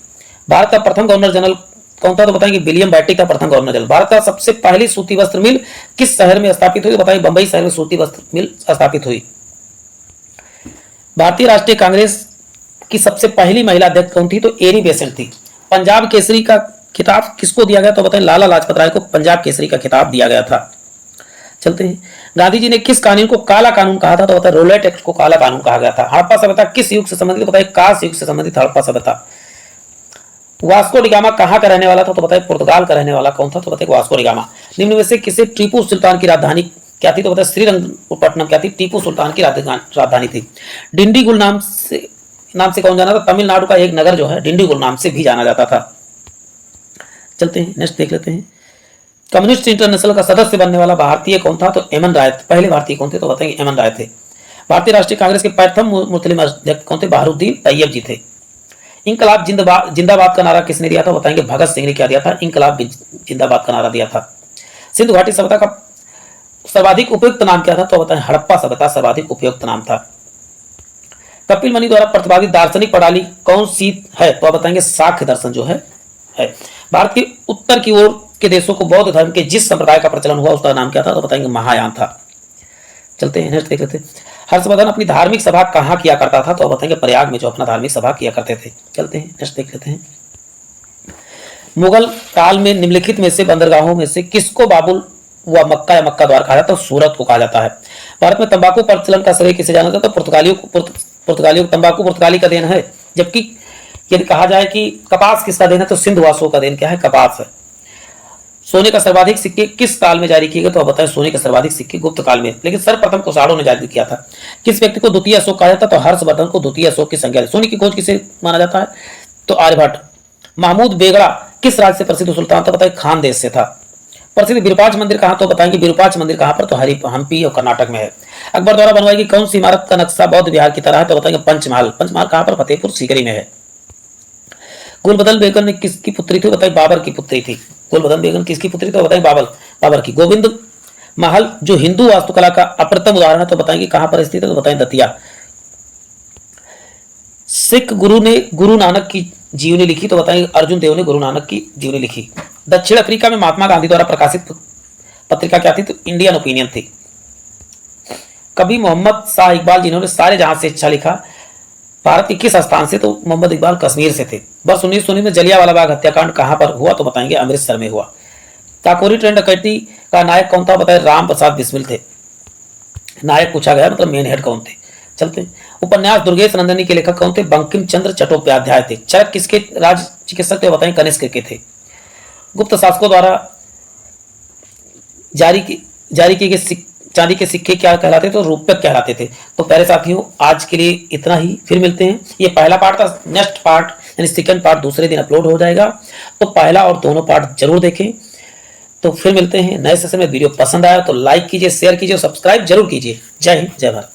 भारत का प्रथम गवर्नर जनरल कौन था? तो बताएंगे विलियम बेटिक का प्रथम गवर्नर जनरल। भारत का सबसे पहली सूती वस्त्र मिल किस शहर में स्थापित हुई? तो बताइए बंबई शहर में सूती वस्त्र मिल स्थापित हुई। भारतीय राष्ट्रीय कांग्रेस की सबसे पहली महिला अध्यक्ष कौन थी? तो एनी बेसेंट थी। पंजाब केसरी का खिताब किसको दिया गया? तो बताएं लाला लाजपत राय को पंजाब केसरी का खिताब दिया गया था। चलते हैं, गांधी जी ने किस कानून को काला कानून कहा था? तो बताए रोलेट एक्ट को काला कानून कहा गया था। हड़प्पा सभ्यता किस युग से संबंधित? बताइए कांस्य युग से संबंधित हड़प्पा सभ्यता। वास्को डिगामा कहाँ का रहने वाला था? तो बताइए पुर्तगाल का रहने वाला कौन था? तो बताइए वास्को डिगामा। निम्न में से किसे टीपू सुल्तान की राजधानी क्या थी? तो बताइए श्रीरंगपट्टनम क्या थी? टीपू सुल्तान की राजधानी थी। डिंडीगुल नाम से कौन जाना था? तमिलनाडु का एक नगर जो है डिंडीगुल नाम से भी जाना जाता था। चलते हैं, नेक्स्ट देख लेते हैं। कम्युनिस्ट इंटरनेशनल का सदस्य बनने वाला भारतीय कौन था? तो एमएन राय। पहले भारतीय कौन थे? तो बताएंगे एमएन राय थे। भारतीय राष्ट्रीय कांग्रेस के प्रथम मुस्लिम अध्यक्ष कौन थे? बहारुद्दीन तैयब जी थे। इंकलाब जिंदाबाद का नारा किसने दिया था? बताएंगे भगत सिंह ने क्या दिया था? इंकलाब जिंदाबाद का नारा दिया था। सिंधु घाटी सभ्यता का सर्वाधिक उपयुक्त नाम क्या था? तो बताएं हड़प्पा सभ्यता सर्वाधिक उपयुक्त नाम था। कपिल मुनि द्वारा प्रतिपादित दार्शनिक प्रणाली कौन सी है? तो आप बताएंगे साख्य दर्शन जो है। भारत के उत्तर की ओर के देशों को बौद्ध धर्म के जिस संप्रदाय का प्रचलन हुआ उसका नाम क्या था? तो बताएंगे महायान था। चलते हैं, नेक्स्ट देख लेते हैं। हर्षवर्धन अपनी धार्मिक सभा कहाँ किया करता था? तो बताएंगे प्रयाग में जो अपना धार्मिक सभा किया करते थे। चलते हैं, नेक्स्ट देख लेते हैं। मुगल काल में निम्नलिखित में से बंदरगाहों में से किसको बाबुल व मक्का या मक्का द्वार कहा जाता है? तो सूरत को कहा जाता है। भारत में तंबाकू प्रचलन का श्रेय किसे जाना जाता है? तो पुर्तगालियों को तंबाकू पुर्तगाली का देन है। जबकि यदि कहा जाए कि कपास किसका देन है? तो सिंधुवासियों का देन क्या है? कपास है। सोने का सर्वाधिक सिक्के किस काल में जारी किए गए? तो बताएं सोने के सर्वाधिक सिक्के गुप्त काल में, लेकिन सर्वप्रथम कुषाणों ने जारी किया था। किस व्यक्ति को द्वितीय अशोक कहा जाता है? तो हर्षवर्धन को द्वितीय अशोक की संज्ञा। सोने की खोज किसे माना जाता है? तो आर्यभट्ट। महमूद बेगड़ा किस राज्य से प्रसिद्ध सुल्तान था? बताइए खानदेश से था। प्रसिद्ध विरूपाक्ष मंदिर कहाँ? तो बताएंगे विरूपाक्ष मंदिर कहाँ पर? तो हम्पी और कर्नाटक में है। अकबर द्वारा बनवाई गई कौन सी इमारत का नक्शा बौद्ध विहार की तरह है? तो बताएंगे पंचमहल। पंचमहल कहाँ पर? फतेहपुर सीकरी में है। गुलबदन बेगम ने किसकी पुत्री थी? बताइए बाबर की पुत्री थी। गुलबदन बेगम किसकी पुत्री? तो बताएं बाबर की। गोविंद महल जो हिंदू वास्तुकला का अप्रतिम उदाहरण है, तो बताएंगे कहां पर स्थित है? तो बताएं दतिया। सिख गुरु ने गुरु नानक की जीवनी लिखी? तो बताएंगे अर्जुन देव ने गुरु नानक की जीवनी लिखी। दक्षिण अफ्रीका में महात्मा गांधी द्वारा प्रकाशित पत्रिका क्या थी? तो इंडियन ओपिनियन थी। कभी मोहम्मद शाह इकबाल जिन्होंने सारे जहां से अच्छा लिखा, भारत के किस स्थान से? तो मोहम्मद इकबाल कश्मीर से थे। वर्ष 1919 में जलियांवाला बाग हत्याकांड कहां पर हुआ? तो बताएंगे अमृतसर में हुआ। काकोरी ट्रेन डकैती का नायक कौन था? बताए राम प्रसाद बिस्मिल थे। नायक पूछा गया, मतलब मेन हेड कौन थे। चलते उपन्यास दुर्गेश नंदिनी के लेखक कौन थे? बंकिम चंद्र चट्टोपाध्याय थे। चरक किसके राज चिकित्सक थे? बताएं कनिष्क के थे। गुप्त शासकों द्वारा जारी किए गए चांदी के सिक्के क्या कहलाते? तो रूपक कहलाते थे। तो प्यारे साथियों आज के लिए इतना ही, फिर मिलते हैं। ये पहला पार्ट था, नेक्स्ट पार्ट यानी सेकंड पार्ट दूसरे दिन अपलोड हो जाएगा, तो पहला और दोनों पार्ट जरूर देखें। तो फिर मिलते हैं नए सेशन में। वीडियो पसंद आया तो लाइक कीजिए, शेयर कीजिए और सब्सक्राइब जरूर कीजिए। जय हिंद, जय भारत।